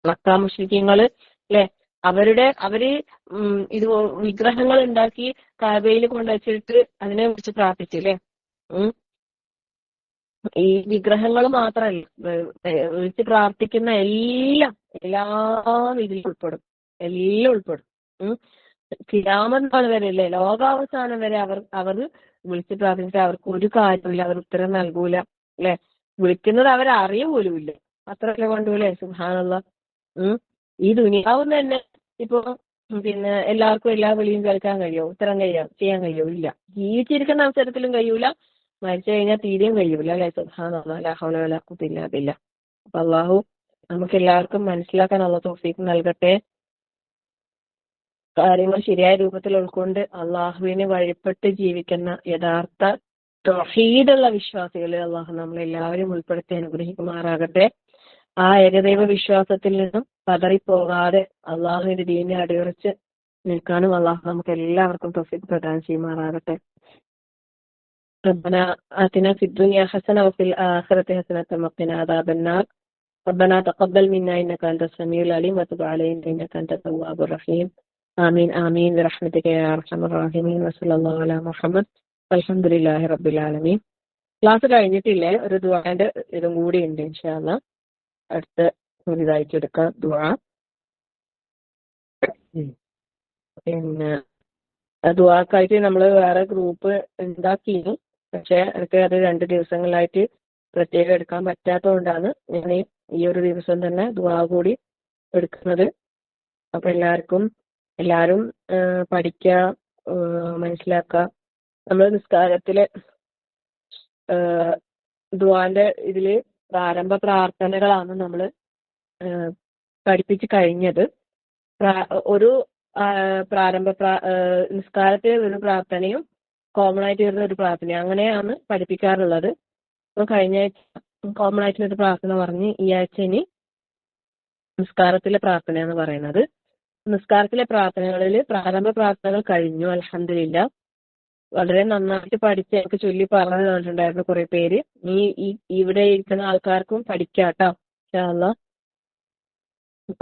മക്കാ മുശ്രിക്കീങ്ങള്, അല്ലെ, അവര് ഇത് വിഗ്രഹങ്ങൾ ഉണ്ടാക്കി കഅബയിൽ കൊണ്ടുവച്ചിട്ട് അതിനെ വിളിച്ച് പ്രാർത്ഥിച്ചില്ലേ. ഈ വിഗ്രഹങ്ങൾ മാത്രമല്ല, വിളിച്ച് പ്രാർത്ഥിക്കുന്ന എല്ലാം ഇതിൽ ഉൾപ്പെടും, എല്ലാം ഉൾപ്പെടും. ഖിയാമത്ത് നാൾ വരെ, അല്ലേ, ലോകാവസാനം വരെ അവർ വിളിച്ച് പ്രാർത്ഥിച്ചിട്ട് അവർക്ക് ഒരു കാര്യമില്ല, അവർ ഉത്തരം നൽകൂല, അല്ലെ? വിളിക്കുന്നത് അവരറിയ പോലുമില്ല. അത്രയല്ലേ വേണ്ടൂലേ? സുബ്ഹാനല്ലാഹ്. ഈ ദുനിയാവുന്ന തന്നെ ഇപ്പൊ പിന്നെ എല്ലാവർക്കും എല്ലാ വിളിയും കേൾക്കാൻ കഴിയോ? ഉത്തരം ചെയ്യാൻ കഴിയോ? ഇല്ല. ജീവിച്ചിരിക്കുന്ന അവസരത്തിലും കഴിയൂല, മരിച്ചു കഴിഞ്ഞാൽ തീരെയും കഴിയൂല അല്ലെ? സുബ്ഹാനല്ലാഹ്, ലാ ഹൗല വലാ ഖുവത ഇല്ലാ ബില്ലാഹ്. അപ്പൊ അള്ളാഹു നമുക്ക് എല്ലാവർക്കും മനസ്സിലാക്കാൻ അള്ളാഹു തൗഫീഖ് നൽകട്ടെ. കാര്യങ്ങൾ ശരിയായ രൂപത്തിൽ ഉൾക്കൊണ്ട് അള്ളാഹുവിനെ വഴിപ്പെട്ട് ജീവിക്കുന്ന യഥാർത്ഥ തൗഹീദുള്ള വിശ്വാസികളിൽ അള്ളാഹു നമ്മളെല്ലാവരും ഉൾപ്പെടുത്തി അനുഗ്രഹിക്കുമാറാകട്ടെ. ആ ഏകദൈവ വിശ്വാസത്തിൽ നിന്നും പതറിപ്പോകാതെ അള്ളാഹുവിന്റെ ദീനിനെ അടിയുറച്ച് നിൽക്കാനും അള്ളാഹു നമുക്ക് എല്ലാവർക്കും തൗഫീഖ് പ്രദാനം ചെയ്യുമാറാകട്ടെ. ربنا آتنا في الدنيا حسنة وفي الآخرة حسنة وقنا عذاب النار. ربنا تقبل منا إنك أنت السميع العليم وتب علينا إنك أنت التواب الرحيم. آمين آمين برحمتك يا أرحم الراحمين وصلى الله على محمد والحمد لله رب العالمين. ക്ലാസ് കഴിഞ്ഞിട്ടില്ലേ? ഒരു ദുആന്റെ ഇതും കൂടി ഉണ്ട് ഇൻഷാ അല്ലാഹ്. അടുത്ത ഒരു ഇതായിട്ട് എടുക്കാം ദുആ. പിന്നെ ദുആക്കായിട്ട് നമ്മൾ വേറെ ഗ്രൂപ്പ് ഉണ്ടാക്കിയിരുന്നു. പക്ഷെ എനിക്ക് അത് 2 ദിവസങ്ങളിലായിട്ട് പ്രത്യേകം എടുക്കാൻ പറ്റാത്തതുകൊണ്ടാണ് ഞാൻ ഈ ഒരു ദിവസം തന്നെ ദുആ കൂടി എടുക്കുന്നത്. അപ്പൊ എല്ലാവരും പഠിക്കുക, മനസ്സിലാക്കുക. നമ്മൾ നിസ്കാരത്തിലെ ദുആന്റെ ഇതില് പ്രാരംഭ പ്രാർത്ഥനകളാണ് നമ്മൾ പഠിപ്പിച്ച് കഴിഞ്ഞത്. ഒരു നിസ്കാരത്തിലെ ഒരു പ്രാർത്ഥനയും കോമൺ ആയിട്ട് വരുന്ന ഒരു പ്രാർത്ഥനയും അങ്ങനെയാണ് പഠിപ്പിക്കാറുള്ളത്. അപ്പൊ കഴിഞ്ഞ ആഴ്ച കോമൺ ആയിട്ടുള്ള ഒരു പ്രാർത്ഥന പറഞ്ഞ് ഈ ആഴ്ച ഇനി നിസ്കാരത്തിലെ പ്രാർത്ഥനയാണ് പറയുന്നത്. നിസ്കാരത്തിലെ പ്രാർത്ഥനകളിൽ പ്രാരംഭ പ്രാർത്ഥനകൾ കഴിഞ്ഞു, അൽഹംദുലില്ലാഹ്. വളരെ നന്നായിട്ട് പഠിച്ച് എനിക്ക് ചൊല്ലി പറഞ്ഞു തന്നിട്ടുണ്ടായിരുന്നു കുറെ പേര്. ഇവിടെ ഇരിക്കുന്ന ആൾക്കാർക്കും പഠിക്കാട്ടോ ഇൻഷാ അല്ലാഹ്.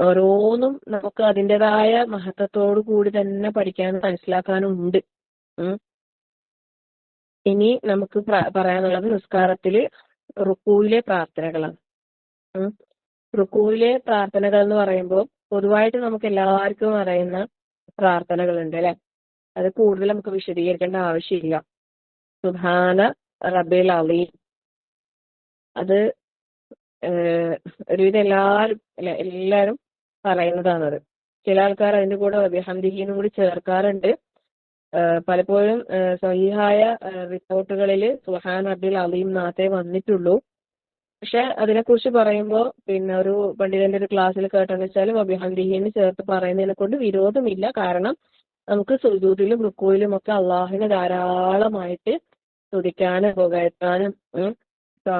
ഓരോന്നും നമുക്ക് അതിൻ്റെതായ മഹത്വത്തോടു കൂടി തന്നെ പഠിക്കാനും മനസ്സിലാക്കാനും ഉണ്ട്. ഇനി നമുക്ക് പറയാനുള്ളത് നിസ്കാരത്തില് റുക്കൂയിലെ പ്രാർത്ഥനകളാണ്. റുക്കൂയിലെ പ്രാർത്ഥനകൾ എന്ന് പറയുമ്പോൾ പൊതുവായിട്ട് നമുക്ക് എല്ലാവർക്കും അറിയുന്ന പ്രാർത്ഥനകളുണ്ട് അല്ലെ? അത് കൂടുതൽ നമുക്ക് വിശദീകരിക്കേണ്ട ആവശ്യമില്ല. സുബ്ഹാന റബ്ബിൽ അലീം, അത് ഒരുവിധം എല്ലാവരും പറയുന്നതാണത്. ചില ആൾക്കാർ അതിന്റെ കൂടെ ബിഹംദിഹിനും കൂടി ചേർക്കാറുണ്ട്. പലപ്പോഴും സഹീഹായ റിപ്പോർട്ടുകളിൽ സുബ്ഹാന റബ്ബിൽ അലീം മാത്രമേ വന്നിട്ടുള്ളൂ. പക്ഷെ അതിനെക്കുറിച്ച് പറയുമ്പോൾ പിന്നെ ഒരു പണ്ഡിതന്റെ ഒരു ക്ലാസ്സിൽ കേട്ടെന്ന് വെച്ചാൽ ബിഹംദിഹിന് ചേർത്ത് പറയുന്നതിനെ കൊണ്ട് വിരോധമില്ല. കാരണം നമുക്ക് സുജൂദിലും റുക്കൂയിലും ഒക്കെ അള്ളാഹുവിനെ ധാരാളമായിട്ട് സ്തുതിക്കാനും പുകഴ്ത്താനും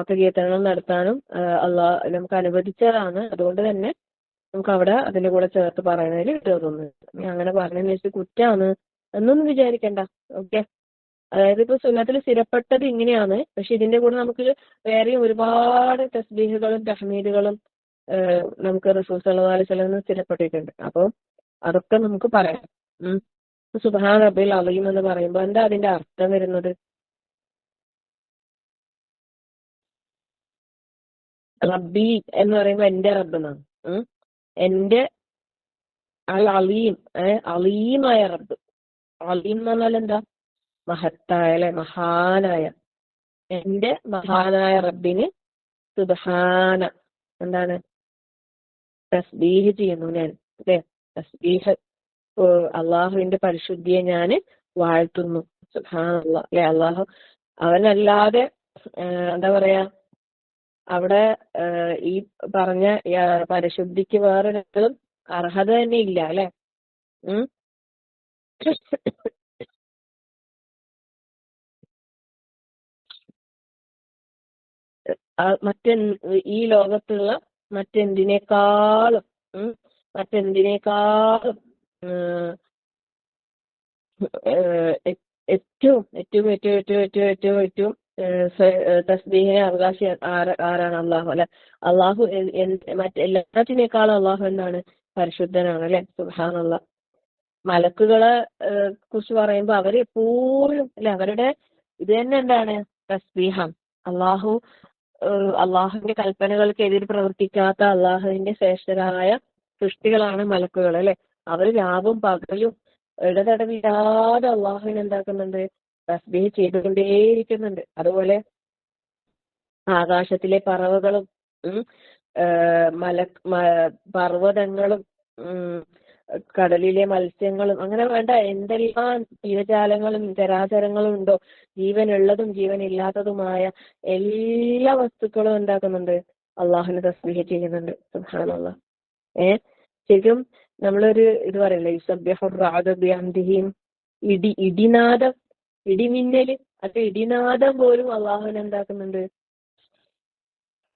കീർത്തനങ്ങൾ നടത്താനും അള്ളാഹ് നമുക്ക് അനുവദിച്ചതാണ്. അതുകൊണ്ട് തന്നെ നമുക്ക് അവിടെ അതിന്റെ കൂടെ ചേർത്ത് പറയുന്നതിൽ വിരോധമൊന്നും അങ്ങനെ പറഞ്ഞതിന് വെച്ച് കുറ്റാണ് എന്നൊന്നും വിചാരിക്കണ്ട. ഓക്കെ, അതായത് ഇപ്പൊ സുന്നത്തിൽ സ്ഥിരപ്പെട്ടത് ഇങ്ങനെയാണ്. പക്ഷെ ഇതിന്റെ കൂടെ നമുക്ക് വേറെയും ഒരുപാട് തസ്ബീഹുകളും തഹ്മീദുകളും നമുക്ക് റസൂൽ സല്ലല്ലാഹു അലൈഹി വസല്ലം സ്ഥിരപ്പെട്ടിട്ടുണ്ട്. അപ്പോൾ അതൊക്കെ നമുക്ക് പറയാം. സുബ്ഹാന റബ്ബിൽ അലീം എന്ന് പറയുമ്പോൾ എന്താ അതിന്റെ അർത്ഥം വരുന്നത്? റബ്ബി എന്ന് പറയുമ്പോൾ എന്റെ റബ്ബ് എന്നാണ്. എന്റെ അലീം, അലീമായ റബ്ബ്. അലീം എന്ന് പറഞ്ഞാൽ എന്താ? മഹത്തായ അല്ലെ, മഹാനായ. എന്റെ മഹാനായ റബ്ബിന് സുബ്ഹാന എന്താണ്? തസ്ബീഹ് ചെയ്യുന്നു ഞാൻ അല്ലെ? തസ്ബീഹ്, അള്ളാഹുവിന്റെ പരിശുദ്ധിയെ ഞാൻ വാഴ്ത്തുന്നു. സുബ്ഹാനല്ലാഹ് അല്ലെ? അള്ളാഹു അവനല്ലാതെ എന്താ പറയാ, അവിടെ ഈ പറഞ്ഞ പരിശുദ്ധിക്ക് വേറൊരിടത്തും അർഹത തന്നെ ഇല്ല അല്ലെ? ഈ ലോകത്തുള്ള മറ്റെന്തിനേക്കാളും ഏറ്റവും ഏറ്റവും ഏറ്റവും ഏറ്റവും ഏറ്റവും ഏറ്റവും ഏറ്റവും തസ്ബീഹിനെ അവകാശി ആരാണ്? അള്ളാഹു അല്ലെ? അള്ളാഹു മറ്റെല്ലാത്തിനേക്കാളും അള്ളാഹു എന്താണ്? പരിശുദ്ധനാണ് അല്ലെ? സുബ്ഹാനല്ലാഹ്. മലക്കുകളെ കുറിച്ച് പറയുമ്പോൾ അവരെപ്പോഴും അല്ലെ, അവരുടെ ഇത് തന്നെ എന്താണ്? തസ്ബീഹാണ്. അള്ളാഹുവിന്റെ കൽപ്പനകൾക്ക് എതിര് പ്രവർത്തിക്കാത്ത അള്ളാഹുവിന്റെ ശ്രേഷ്ഠരായ സൃഷ്ടികളാണ് മലക്കുകൾ അല്ലെ? അവർ രാവും പകലും ഇടതടവില്ലാതെ അള്ളാഹുവിനെ എന്താക്കുന്നുണ്ട്? തസ്ബീഹ് ചെയ്തുകൊണ്ടേയിരിക്കുന്നുണ്ട്. അതുപോലെ ആകാശത്തിലെ പറവകളും പർവ്വതങ്ങളും കടലിലെ മത്സ്യങ്ങളും അങ്ങനെ വേണ്ട എന്തെല്ലാം ജീവജാലങ്ങളും ചരാചരങ്ങളും ഉണ്ടോ, ജീവനുള്ളതും ജീവനില്ലാത്തതുമായ എല്ലാ വസ്തുക്കളും എന്താക്കുന്നുണ്ട്, അള്ളാഹുവിനെ തസ്ബീഹ് ചെയ്യുന്നുണ്ട്. സുബ്ഹാനല്ലാഹ്. ശരിക്കും നമ്മളൊരു ഇത് പറയില്ലേ, യുസബ്ബിഹു റഅദു ബിഹംദിഹിം, ഇടിനാദം, ഇടിമിന്നല്, അത് ഇടിനാദം പോലും അള്ളാഹുവിനെ എന്താക്കുന്നുണ്ട്,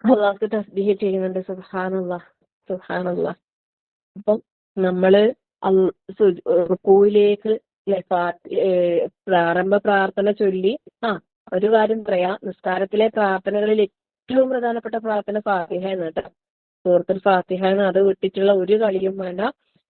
അള്ളാഹു തസ്ബീഹ് ചെയ്യുന്നുണ്ട്. സുബ്ഹാനല്ലാഹ്, സുബ്ഹാനല്ലാഹ്. അപ്പം നമ്മള് റുകൂയിലേക്ക് പ്രാരംഭ പ്രാർത്ഥന ചൊല്ലി, ഒരു കാര്യം പറയാം, നിസ്കാരത്തിലെ പ്രാർത്ഥനകളിൽ ഏറ്റവും പ്രധാനപ്പെട്ട പ്രാർത്ഥന ഫാത്തിഹ എന്ന് കേട്ടോ. സൂറത്തുൽ ഫാത്തിഹ എന്ന്, അത് വിട്ടിട്ടുള്ള ഒരു കളിയും വേണ്ട.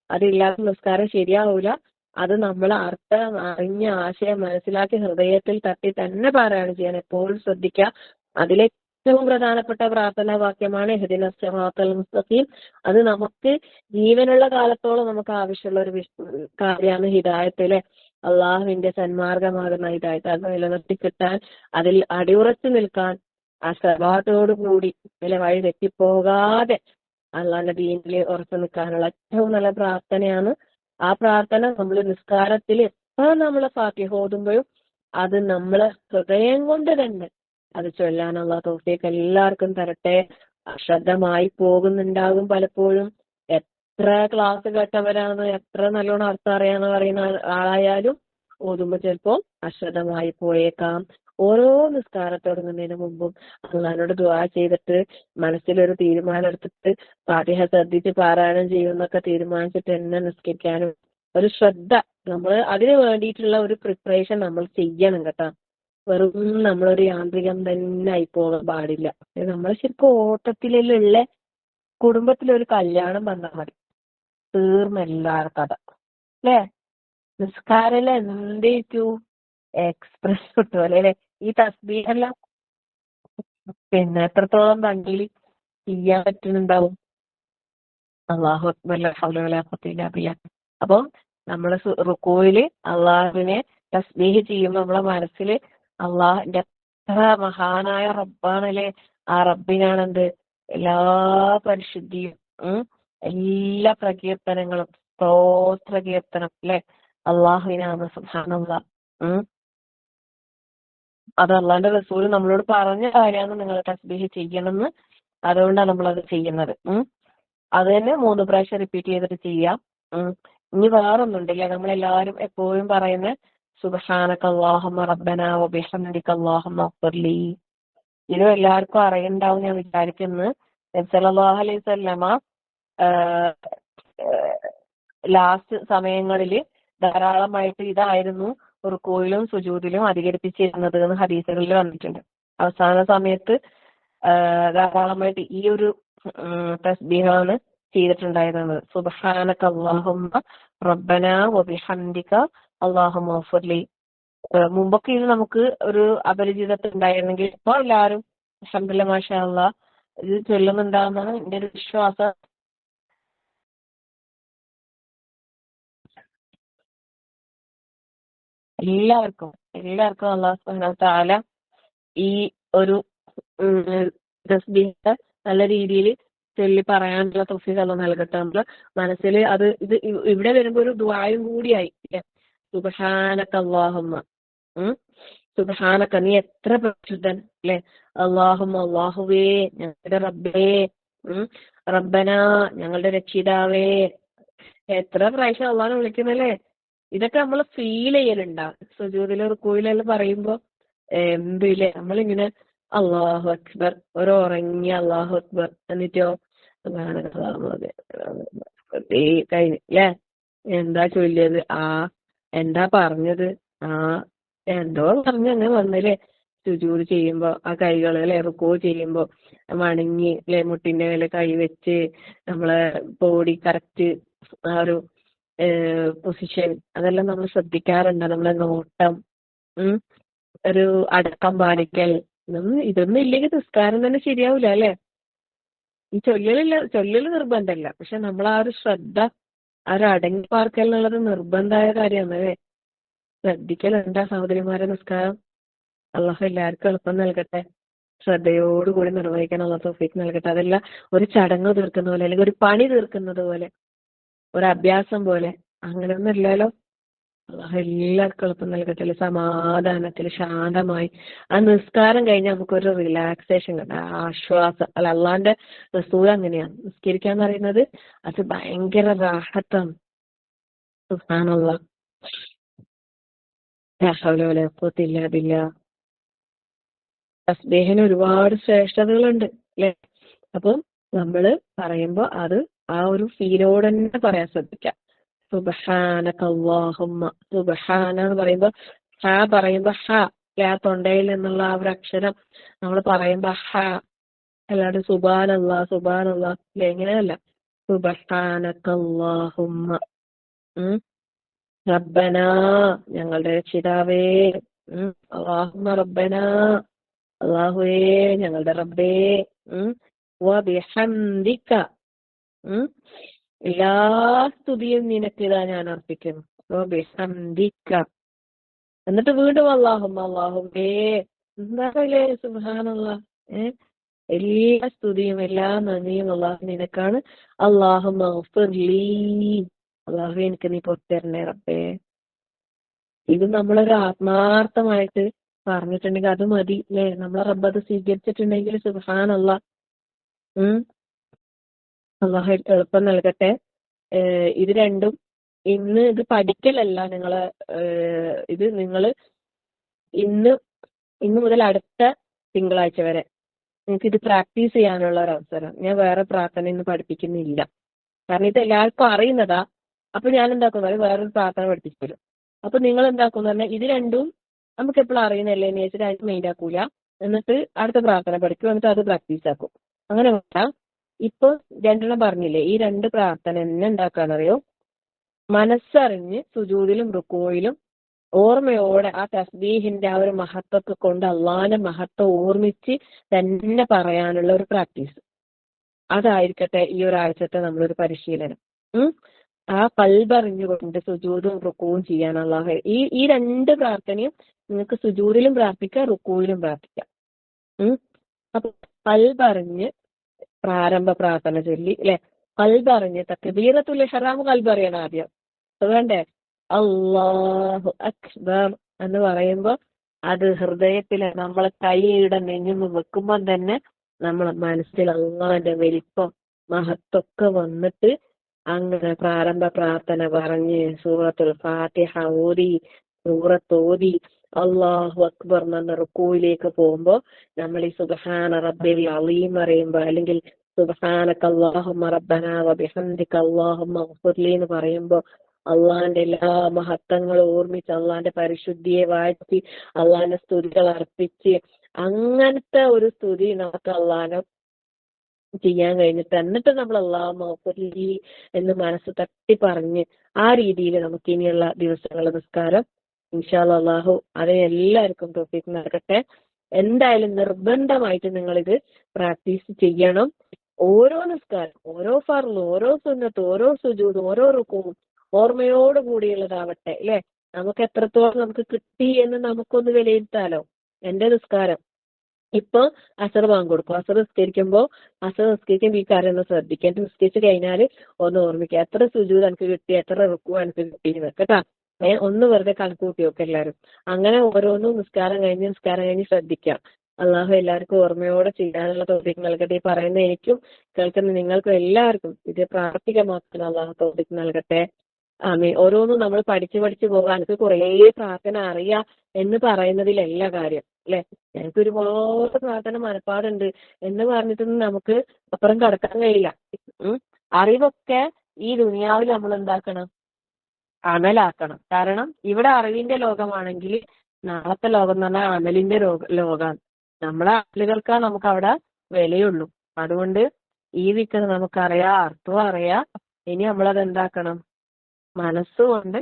അതില്ലാത്ത നിസ്കാരം ശരിയാവൂല. അത് നമ്മൾ അർത്ഥം അറിഞ്ഞ ആശയം മനസ്സിലാക്കി ഹൃദയത്തിൽ തട്ടി തന്നെ പാരായണം ചെയ്യാൻ എപ്പോഴും ശ്രദ്ധിക്കുക. അതിലേറ്റവും പ്രധാനപ്പെട്ട പ്രാർത്ഥനാ വാക്യമാണ് ഇഹ്ദിനസ് സിറാത്തൽ മുസ്തഖീം. അത് നമുക്ക് ജീവനുള്ള കാലത്തോളം നമുക്ക് ആവശ്യമുള്ള ഒരു കാര്യമാണ് ഹിദായത്തിലെ അള്ളാഹുവിന്റെ സന്മാർഗമാകുന്ന ഹിദായത്ത്. അത് നിലനിർത്തി കിട്ടാൻ, അതിൽ അടിയുറച്ചു നിൽക്കാൻ, ആ സബാത്തോടു കൂടി ഇതിലെ വഴി തെറ്റിപ്പോകാതെ അള്ളാഹിന്റെ ദീനിൽ ഉറച്ചു നിൽക്കാനുള്ള ഏറ്റവും നല്ല പ്രാർത്ഥനയാണ്. ആ പ്രാർത്ഥന നമ്മൾ നിസ്കാരത്തിൽ എപ്പോൾ നമ്മൾ ഫാത്തിഹ ഓതുമ്പോഴും അത് നമ്മളെ ഹൃദയം കൊണ്ട് തന്നെ അത് ചൊല്ലാനുള്ള തൗഫീഖ് എല്ലാവർക്കും തരട്ടെ. അശ്രദ്ധമായി പോകുന്നുണ്ടാകും പലപ്പോഴും. എത്ര ക്ലാസ് കേട്ടവരാണ്, എത്ര നല്ലോണം അർത്ഥം അറിയാന്ന് പറയുന്ന ആളായാലും ഓതുമ്പോ ചിലപ്പോൾ അശ്രദ്ധമായി പോയേക്കാം. ഓരോ നിസ്കാരം തുടങ്ങുന്നതിന് മുമ്പും അള്ളാഹിനോട് ദുആ ചെയ്തിട്ട് മനസ്സിലൊരു തീരുമാനം എടുത്തിട്ട് ഫാത്തിഹ ശ്രദ്ധിച്ച് പാരായണം ചെയ്യുന്നൊക്കെ തീരുമാനിച്ചിട്ട് തന്നെ നിസ്കരിക്കാനും ഒരു ശ്രദ്ധ, നമ്മൾ അതിന് വേണ്ടിയിട്ടുള്ള ഒരു പ്രിപ്പറേഷൻ നമ്മൾ ചെയ്യണം കേട്ടോ. വെറും നമ്മളൊരു യാന്ത്രികം തന്നെ ആയി പോകാൻ പാടില്ല. നമ്മൾ ശരിക്കും ഓട്ടത്തിലുള്ള കുടുംബത്തിലൊരു കല്യാണം വന്നാൽ മതി, തീർന്നെല്ലാവരും കഥ അല്ലേ. നിസ്കാരം എന്തേറ്റു എക്സ്പ്രസ് കിട്ടും അല്ലെ. ഈ തസ്ബീഹെല്ലാം പിന്നെ എത്രത്തോളം ഭംഗിയിൽ ചെയ്യാൻ പറ്റുന്നുണ്ടാവും. അല്ലാഹു അക്ബർ, ലാ ഹൗല വലാ ഖുവത ഇല്ലാ ബില്ലാഹ്. അപ്പൊ നമ്മള് റുകൂയില് അള്ളാഹുവിനെ തസ്ബീഹ് ചെയ്യുമ്പോൾ നമ്മളെ മനസ്സിൽ അള്ളാഹിന്റെ എത്ര മഹാനായ റബ്ബാണല്ലേ. ആ റബ്ബിനാണെന്ത് എല്ലാ പരിശുദ്ധിയും, എല്ലാ പ്രകീർത്തനങ്ങളും, സ്തോത്ര കീർത്തനം അല്ലെ അള്ളാഹുവിനാണ്. സുബ്ഹാനല്ലാഹ്. അത് അള്ളാന്റെ റസൂൽ നമ്മളോട് പറഞ്ഞ കാര്യമാണ് നിങ്ങൾ തസ്ബീഹ് ചെയ്യണമെന്ന്. അതുകൊണ്ടാണ് നമ്മളത് ചെയ്യുന്നത്. അത് തന്നെ 3 പ്രാവശ്യം റിപ്പീറ്റ് ചെയ്തിട്ട് ചെയ്യാം. ഇനി വേറൊന്നുണ്ടല്ലേ, നമ്മളെല്ലാവരും എപ്പോഴും പറയുന്ന സുബ്ഹാനക അല്ലാഹുമ്മ റബ്ബനാ വബിഹംദിക അല്ലാഹുമ്മ ഗ്ഫിർലി. ഇത് എല്ലാവർക്കും അറിയണ്ടാവും ഞാൻ വിചാരിക്കുന്നു. നബി സല്ലല്ലാഹു അലൈഹി വസല്ലമ ലാസ്റ്റ് സമയങ്ങളിൽ ധാരാളമായിട്ട് ഇതായിരുന്നു റുകൂയിലും സുജൂദിലും അധികരിപ്പിച്ചിരുന്നത് എന്ന് ഹദീസുകളിൽ വന്നിട്ടുണ്ട്. അവസാന സമയത്ത് ധാരാളമായിട്ട് ഈ ഒരു തസ്ബീഹാണ് ചെയ്തിട്ടുണ്ടായിരുന്നത്. സുബ്ഹാനക അല്ലാഹുമ്മ റബ്ബനാ വബിഹംദിക അല്ലാഹുമ്മ ഗ്ഫിർലി. മുമ്പൊക്കെ ഇത് നമുക്ക് ഒരു അപരിചിതത്വം ഉണ്ടായിരുന്നെങ്കിൽ ഇപ്പോൾ എല്ലാവരും അൽഹംദുലില്ലാഹ് മാഷാ അല്ലാഹ് ഇത് ചൊല്ലുന്നുണ്ടാവുന്നതാണ് എന്റെ ഒരു വിശ്വാസം. എല്ലാവർക്കും അല്ലാഹു സുബ്ഹാനഹു വ തആല ഈ ഒരു തസ്ബീഹ് നല്ല രീതിയിൽ ചൊല്ലി പറയാനുള്ള തൗഫീഖ് അല്ലാഹു നൽകട്ടെ. നമ്മള് മനസ്സിൽ അത് ഇത് ഇവിടെ വരുമ്പോ ഒരു ദുആയും കൂടിയായി. സുബ്ഹാനക അല്ലാഹുമ്മ, സുബ്ഹാനക നീ എത്ര പരിശുദ്ധൻ അല്ലെ. അല്ലാഹുമ്മ അല്ലാഹുവേ, ഞങ്ങളുടെ റബ്ബേ, റബ്ബന ഞങ്ങളുടെ രക്ഷിതാവേ. എത്ര പ്രാവശ്യം അള്ളാഹനെ വിളിക്കുന്നല്ലേ. ഇതൊക്കെ നമ്മൾ ഫീൽ ചെയ്യലുണ്ടാവും സുജൂദിലും റുകൂയിലെല്ലാം പറയുമ്പോ. എന്തില്ലേ നമ്മളിങ്ങനെ അല്ലാഹു അക്ബർ, ഒരു ഉറങ്ങിയ അല്ലാഹു അക്ബർ, എന്നിട്ടോ കഴിഞ്ഞു അല്ലേ. എന്താ ചൊല്ലിയത്, എന്താ പറഞ്ഞത്, എന്തോ പറഞ്ഞ് അങ്ങനെ വന്നില്ലേ. സുജൂദ് ചെയ്യുമ്പോ ആ കൈകൾ അല്ലെ, റുക്കൂ ചെയ്യുമ്പോ മടങ്ങി അല്ലെ, മുട്ടിന്റെ മേലെ കൈ വെച്ച് നമ്മളെ ബോഡി കറക്റ്റ് ആ ഒരു പൊസിഷൻ അതെല്ലാം നമ്മൾ ശ്രദ്ധിക്കാറുണ്ട്. നമ്മളെ നോട്ടം, ഒരു അടക്കം പാലിക്കൽ, ഇതൊന്നും ഇല്ലെങ്കിൽ നിസ്കാരം തന്നെ ശരിയാവൂല അല്ലെ. ഈ ചൊല്ലല് നിർബന്ധമല്ല, പക്ഷെ നമ്മൾ ആ ഒരു ശ്രദ്ധ, ആ ഒരു അടങ്ങി പാർക്കൽ എന്നുള്ളത് നിർബന്ധമായ കാര്യമാണ് അല്ലേ. ശ്രദ്ധിക്കലുണ്ടാ സഹോദരിമാരെ നിസ്കാരം. അള്ളാഹു എല്ലാവർക്കും എളുപ്പം നൽകട്ടെ. ശ്രദ്ധയോടുകൂടി നിർവഹിക്കാൻ അള്ളാഹു തൗഫീഖ് നൽകട്ടെ. അതല്ല ഒരു ചടങ്ങ് തീർക്കുന്ന പോലെ അല്ലെങ്കിൽ ഒരു പണി തീർക്കുന്നത് പോലെ ഒരു അഭ്യാസം പോലെ അങ്ങനെയൊന്നും ഇല്ലല്ലോ. അള്ളാഹു എല്ലാവർക്കും എളുപ്പം നൽകട്ടെ. സമാധാനത്തിൽ ശാന്തമായി ആ നിസ്കാരം കഴിഞ്ഞാൽ നമുക്കൊരു റിലാക്സേഷൻ കിട്ടും, ആശ്വാസം. അല്ല, അള്ളാന്റെ റസൂൽ അങ്ങനെയാണ് നിസ്കരിക്കാന്ന് പറയുന്നത്. അത് ഭയങ്കര റാഹത്താണ്. സുബ്ഹാനല്ലാഹ്, ലാ ഹൗല വലാ ഖുവത ഇല്ലാ ബില്ലാഹ്. തസ്ബീഹിന് ഒരുപാട് ശ്രേഷ്ഠതകളുണ്ട് അല്ലെ. അപ്പം നമ്മള് പറയുമ്പോ അത് ആ ഒരു ഫീലോടെ തന്നെ പറയാൻ ശ്രദ്ധിക്കാം. സുബ്ഹാനക അല്ലാഹുമ്മ. സുബ്ഹാന എന്ന് പറയുമ്പോ ഹ ആ തൊണ്ടയിൽ നിന്നുള്ള ആ ഒരു അക്ഷരം നമ്മൾ പറയുമ്പോ അല്ലാണ്ട് സുബ്ഹാനല്ലാ അല്ലെ, എങ്ങനെയല്ല. സുബ്ഹാനക അല്ലാഹുമ്മ റബ്ബനാ, ഞങ്ങളുടെ രക്ഷിതാവേ. അല്ലാഹുമ്മ റബ്ബനാ, അല്ലാഹുവേ ഞങ്ങളുടെ റബ്ബേ. വബിഹംദിക, എല്ലാ സ്തുതിയും നിനക്കിതാ ഞാൻ അർപ്പിക്കുന്നു. വബിഹംദിക. എന്നിട്ട് വീണ്ടും അല്ലാഹുവേ. എന്താ സുബ്ഹാനല്ലാഹ്. എല്ലാ സ്തുതിയും എല്ലാ നന്ദിയും അല്ലാഹു നിനക്കാണ്. അല്ലാഹുമ്മ ഗ്ഫിർലീ, അല്ലാഹുവേ എനിക്ക് നീ പൊറുത്തരണേ റബ്ബേ. ഇത് നമ്മളൊരു ആത്മാർത്ഥമായിട്ട് പറഞ്ഞിട്ടുണ്ടെങ്കിൽ അത് മതി അല്ലേ. നമ്മളെ റബ്ബ് അത് സ്വീകരിച്ചിട്ടുണ്ടെങ്കിൽ സുബ്ഹാനല്ലാഹ്. അല്ലാഹു എളുപ്പം നൽകട്ടെ. ഇത് രണ്ടും ഇന്ന് ഇത് പഠിക്കലല്ല നിങ്ങളെ, ഇത് നിങ്ങൾ ഇന്ന് മുതൽ അടുത്ത തിങ്കളാഴ്ച വരെ നിങ്ങൾക്ക് ഇത് പ്രാക്ടീസ് ചെയ്യാനുള്ള ഒരു അവസരം. ഞാൻ വേറെ പ്രാർത്ഥന ഇന്ന് പഠിപ്പിക്കുന്നില്ല, കാരണം ഇത് എല്ലാവർക്കും അറിയുന്നതാ. അപ്പൊ ഞാൻ എന്താക്കുന്നത്, വേറൊരു പ്രാർത്ഥന പഠിപ്പിച്ചു. അപ്പൊ നിങ്ങൾ എന്താക്കുന്ന പറഞ്ഞാൽ ഇത് രണ്ടും നമുക്ക് എപ്പോഴും അറിയുന്നല്ലേ എന്ന് വെച്ചിട്ട് അതിന് മെയിൻ ആക്കൂല. എന്നിട്ട് അടുത്ത പ്രാർത്ഥന പഠിക്കും, എന്നിട്ട് അത് പ്രാക്ടീസ് ആക്കും. അങ്ങനെ വേണ്ട. ഇപ്പൊ രണ്ടെണ്ണം പറഞ്ഞില്ലേ, ഈ രണ്ട് പ്രാർത്ഥന എന്നെ എന്താക്കാന്നറിയോ, മനസ്സറിഞ്ഞ് സുജൂദിലും റുക്കോയിലും ഓർമ്മയോടെ ആ തസ്ബീഹിന്റെ ആ ഒരു മഹത്വത്തെ കൊണ്ട് അള്ളാന്റെ മഹത്വം ഓർമ്മിച്ച് തന്നെ പറയാനുള്ള ഒരു പ്രാക്ടീസ്. അതായിരിക്കട്ടെ ഈ ഒരാഴ്ചത്തെ നമ്മളൊരു പരിശീലനം. ആ കൽബറിഞ്ഞുകൊണ്ട് സുജൂദും റുക്കുവും ചെയ്യാൻ അള്ളാഹു ഈ രണ്ട് പ്രാർത്ഥനയും നിങ്ങൾക്ക് സുജൂദിലും പ്രാർത്ഥിക്കാം, റുക്കുവിലും പ്രാർത്ഥിക്കാം. അപ്പൊ കൽബറിഞ്ഞ് പ്രാരംഭ പ്രാർത്ഥന ചൊല്ലി അല്ലെ, കൽബറിഞ്ഞ് തക്ബീറത്തുൽ ഇഹ്റാം കൽബറിയണം ആദ്യം. വേണ്ടേ, അല്ലാഹു അക്ബർ എന്ന് പറയുമ്പോ അത് ഹൃദയത്തില് നമ്മളെ കൈയുടെ നെഞ്ഞുമ്പ് വെക്കുമ്പോ തന്നെ നമ്മളെ മനസ്സിൽ അള്ളാന്റെ വലിപ്പം മഹത്വമൊക്കെ വന്നിട്ട് അങ്ങനെ പ്രാരംഭ പ്രാർത്ഥന പറഞ്ഞ് സൂറത്തുൽ ഫാത്തിഹ ഓതി, സൂറത്ത് ഓതി അല്ലാഹു അക്ബർ എന്ന റുക്കൂയിലേക്ക് പോകുമ്പോ നമ്മൾ ഈ സുബ്ഹാന റബ്ബിൽ അളീം പറയുമ്പോ, അല്ലെങ്കിൽ സുബ്ഹാനക അല്ലാഹുമ്മ റബ്ബനാ വബിഹംദിക അല്ലാഹുമ്മ ഗ്ഫിർലി എന്ന് പറയുമ്പോ അള്ളാന്റെ എല്ലാ മഹത്വങ്ങളും ഓർമ്മിച്ച് അള്ളാന്റെ പരിശുദ്ധിയെ വാഴ്ത്തി അള്ളാന്റെ സ്തുതികൾ അർപ്പിച്ച് അങ്ങനത്തെ ഒരു സ്തുതി നമുക്ക് അള്ളാനെ ചെയ്യാൻ കഴിഞ്ഞിട്ട് എന്നിട്ട് നമ്മൾ അല്ലാഹു എന്ന് മനസ്സ് തട്ടി പറഞ്ഞ് ആ രീതിയിൽ നമുക്ക് ഇനിയുള്ള ദിവസങ്ങളുടെ നിസ്കാരം ഇൻഷാ അല്ലാഹു അതിനെ എല്ലാവർക്കും തൗഫീഖ് നൽകട്ടെ. എന്തായാലും നിർബന്ധമായിട്ട് നിങ്ങളിത് പ്രാക്ടീസ് ചെയ്യണം. ഓരോ നിസ്കാരം, ഓരോ ഫർളും, ഓരോ സുന്നത്തും, ഓരോ സുജൂദും, ഓരോ റുക്കുവും ഓർമ്മയോട് കൂടിയുള്ളതാവട്ടെ അല്ലെ. നമുക്ക് എത്രത്തോളം നമുക്ക് കിട്ടി എന്ന് നമുക്കൊന്ന് വിലയിരുത്താലോ. എന്റെ നിസ്കാരം ഇപ്പൊ അസർ ബാങ്ക് കൊടുക്കും, അസർ നിസ്കരിക്കുമ്പോ അസർ നിസ്കരിക്കുമ്പോൾ ഈ കാര്യം ഒന്ന് ശ്രദ്ധിക്കുക. എന്റെ നിസ്കരിച്ച് കഴിഞ്ഞാല് ഒന്ന് ഓർമ്മിക്കുക, എത്ര സുജൂദ് എനിക്ക് കിട്ടി, എത്ര റുക്കു എനിക്ക് കിട്ടിയെന്ന് കേട്ടാ. ഒന്ന് വെറുതെ കണക്ക് കൂട്ടി നോക്കുക എല്ലാവരും. അങ്ങനെ ഓരോന്നും നിസ്കാരം കഴിഞ്ഞ് ശ്രദ്ധിക്കാം. അള്ളാഹു എല്ലാവർക്കും ഓർമ്മയോടെ ചെയ്യാനുള്ള തൗഫീഖ് നൽകട്ടെ. ഈ പറയുന്ന എനിക്കും കേൾക്കുന്ന നിങ്ങൾക്കും എല്ലാവർക്കും ഇത് പ്രാർത്ഥികമാക്കുന്ന അള്ളാഹു തൗഫീഖ് നൽകട്ടെ. ആമീൻ. ഓരോന്നും നമ്മൾ പഠിച്ചു പോകാൻ എനിക്ക് കുറേ പ്രാർത്ഥന അറിയാം എന്ന് പറയുന്നതിലല്ല കാര്യം അല്ലെ. എനിക്ക് ഒരുപാട് പ്രാർത്ഥന മനപ്പാടുണ്ട് എന്ന് പറഞ്ഞിട്ടൊന്നും നമുക്ക് അപ്പുറം കടക്കാൻ കഴിയില്ല. അറിവൊക്കെ ഈ ദുനിയാവിൽ നമ്മൾ എന്താക്കണം, അമലാക്കണം. കാരണം ഇവിടെ അറിവിന്റെ ലോകമാണെങ്കിൽ നാളത്തെ ലോകം എന്ന് പറഞ്ഞാൽ അമലിന്റെ ലോകമാണ്. നമ്മളെ അമലുകൾക്കാ നമുക്ക് അവിടെ വിലയുള്ളൂ. അതുകൊണ്ട് ഈ വിക്കറ് നമുക്കറിയാം, അർത്ഥവും അറിയാം. ഇനി നമ്മളത് എന്താക്കണം, മനസ്സുകൊണ്ട്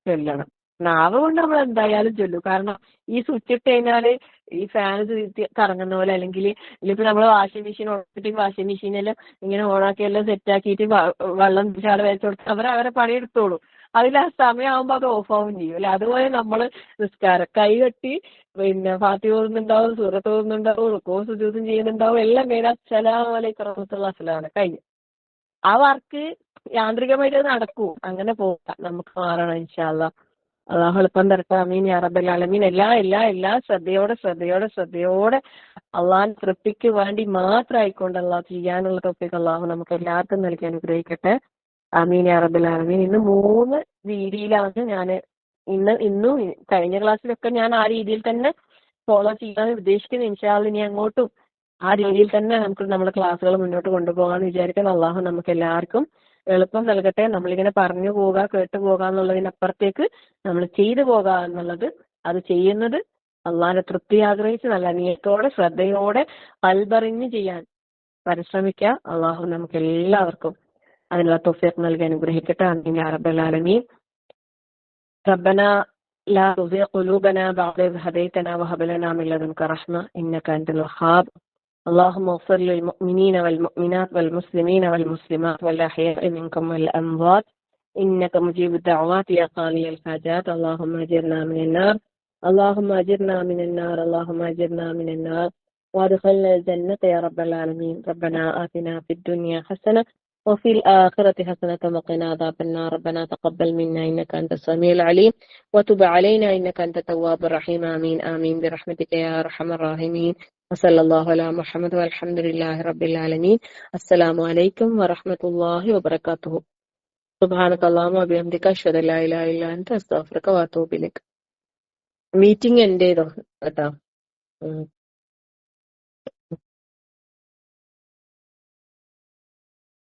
ചൊല്ലണം. നാവ് കൊണ്ട് നമ്മൾ എന്തായാലും ചൊല്ലും. കാരണം ഈ സ്വിച്ച് ഇട്ട് കഴിഞ്ഞാല് ഈ ഫാൻ കറങ്ങുന്ന പോലെ, അല്ലെങ്കിൽ ഇപ്പൊ നമ്മള് വാഷിംഗ് മെഷീൻ ഓണാക്കിട്ട് വാഷിംഗ് മെഷീനെല്ലാം ഇങ്ങനെ ഓണാക്കി എല്ലാം സെറ്റാക്കിയിട്ട് വെള്ളം ചാട് വെച്ച് കൊടുത്ത് അവരെ പണിയെടുത്തോളൂ. അതിൽ ആ സമയമാകുമ്പോ അത് ഓഫ് ആവും ചെയ്യും അല്ലെ. അതുപോലെ നമ്മള് നിസ്കാരം കൈ കെട്ടി പിന്നെ ഫാത്തി ഓതുന്നുണ്ടാവും, സൂറത്ത് ഓതുന്നുണ്ടാവും, റുക്കോ സുജൂദും ചെയ്യുന്നുണ്ടാവും, എല്ലാം കഴിഞ്ഞ അസ്സലാമു അലൈക്കും വറഹ്മത്തുള്ളാഹി അസ്സലാമു കഴിഞ്ഞു. ആ വർക്ക് യാന്ത്രികമായിട്ട് നടക്കൂ. അങ്ങനെ പോകാം, നമുക്ക് മാറണം ഇൻഷാ അല്ലാഹ്. അള്ളാഹു എളുപ്പം തരട്ടെ. ആമീൻ യാ റബ്ബൽ ആലമീൻ. എല്ലാ ശ്രദ്ധയോടെ അള്ളാഹിന്റെ തൃപ്തിക്ക് വേണ്ടി മാത്രം ആയിക്കൊണ്ട് അള്ളാഹ് ചെയ്യാനുള്ള തൗഫീഖ് അള്ളാഹു നമുക്ക് എല്ലാവർക്കും നൽകി അനുഗ്രഹിക്കട്ടെ. ആമീൻ യാ റബ്ബൽ ആലമീൻ. ഇന്ന് 3 രീതിയിലാണ് ഞാൻ ഇന്നും കഴിഞ്ഞ ക്ലാസ്സിലൊക്കെ ഞാൻ ആ രീതിയിൽ തന്നെ ഫോളോ ചെയ്യാൻ ഉദ്ദേശിക്കുന്നത്. ഇൻഷാ അല്ലാഹ് ഇനി അങ്ങോട്ടും ആ രീതിയിൽ തന്നെ നമുക്ക് നമ്മുടെ ക്ലാസ്സുകൾ മുന്നോട്ട് കൊണ്ടുപോകാമെന്ന് വിചാരിക്കാൻ അള്ളാഹു നമുക്ക് എല്ലാവർക്കും എളുപ്പം നൽകട്ടെ. നമ്മളിങ്ങനെ പറഞ്ഞു പോവുക, കേട്ടു പോകുക എന്നുള്ളതിനപ്പുറത്തേക്ക് നമ്മൾ ചെയ്തു പോകുക എന്നുള്ളത്, അത് ചെയ്യുന്നത് അള്ളാഹിന്റെ തൃപ്തി ആഗ്രഹിച്ച് നല്ല നീയത്തോടെ ശ്രദ്ധയോടെ കൽബറിഞ്ഞ് ചെയ്യാൻ പരിശ്രമിക്കുക. അള്ളാഹു നമുക്ക് എല്ലാവർക്കും അതിനുള്ള തൗഫീഖ് നൽകി അനുഗ്രഹിക്കട്ടെ. ആമീൻ യാ റബ്ബൽ ആലമീൻ. ربنا لا تزغ قلوبنا بعد إذ هديتنا وهب لنا من لدنك رحمة إنك أنت الوهاب. اللهم اغفر للمؤمنين والمؤمنات والمسلمين والمسلمات والأحياء منكم والأموات إنك مجيب الدعوات يا قاضي الحاجات. اللهم أجرنا من النار، اللهم أجرنا من النار، اللهم أجرنا من النار وادخلنا الجنة يا رب العالمين. ربنا آتنا في الدنيا حسنة وفي الآخرة حسنة وقنا عذاب النار. ربنا تقبل منا إنك أنت السميع العليم وتب علينا إنك أنت التواب الرحيم. آمين آمين برحمتك يا أرحم الراحمين. وصلى الله على محمد والحمد لله رب العالمين. السلام عليكم ورحمة الله وبركاته. سبحانك اللهم وبحمدك أشهد أن لا إله إلا أنت أستغفرك وأتوب إليك. മീറ്റിംഗ് എൻഡ് ചെയ്തോ കേട്ടോ.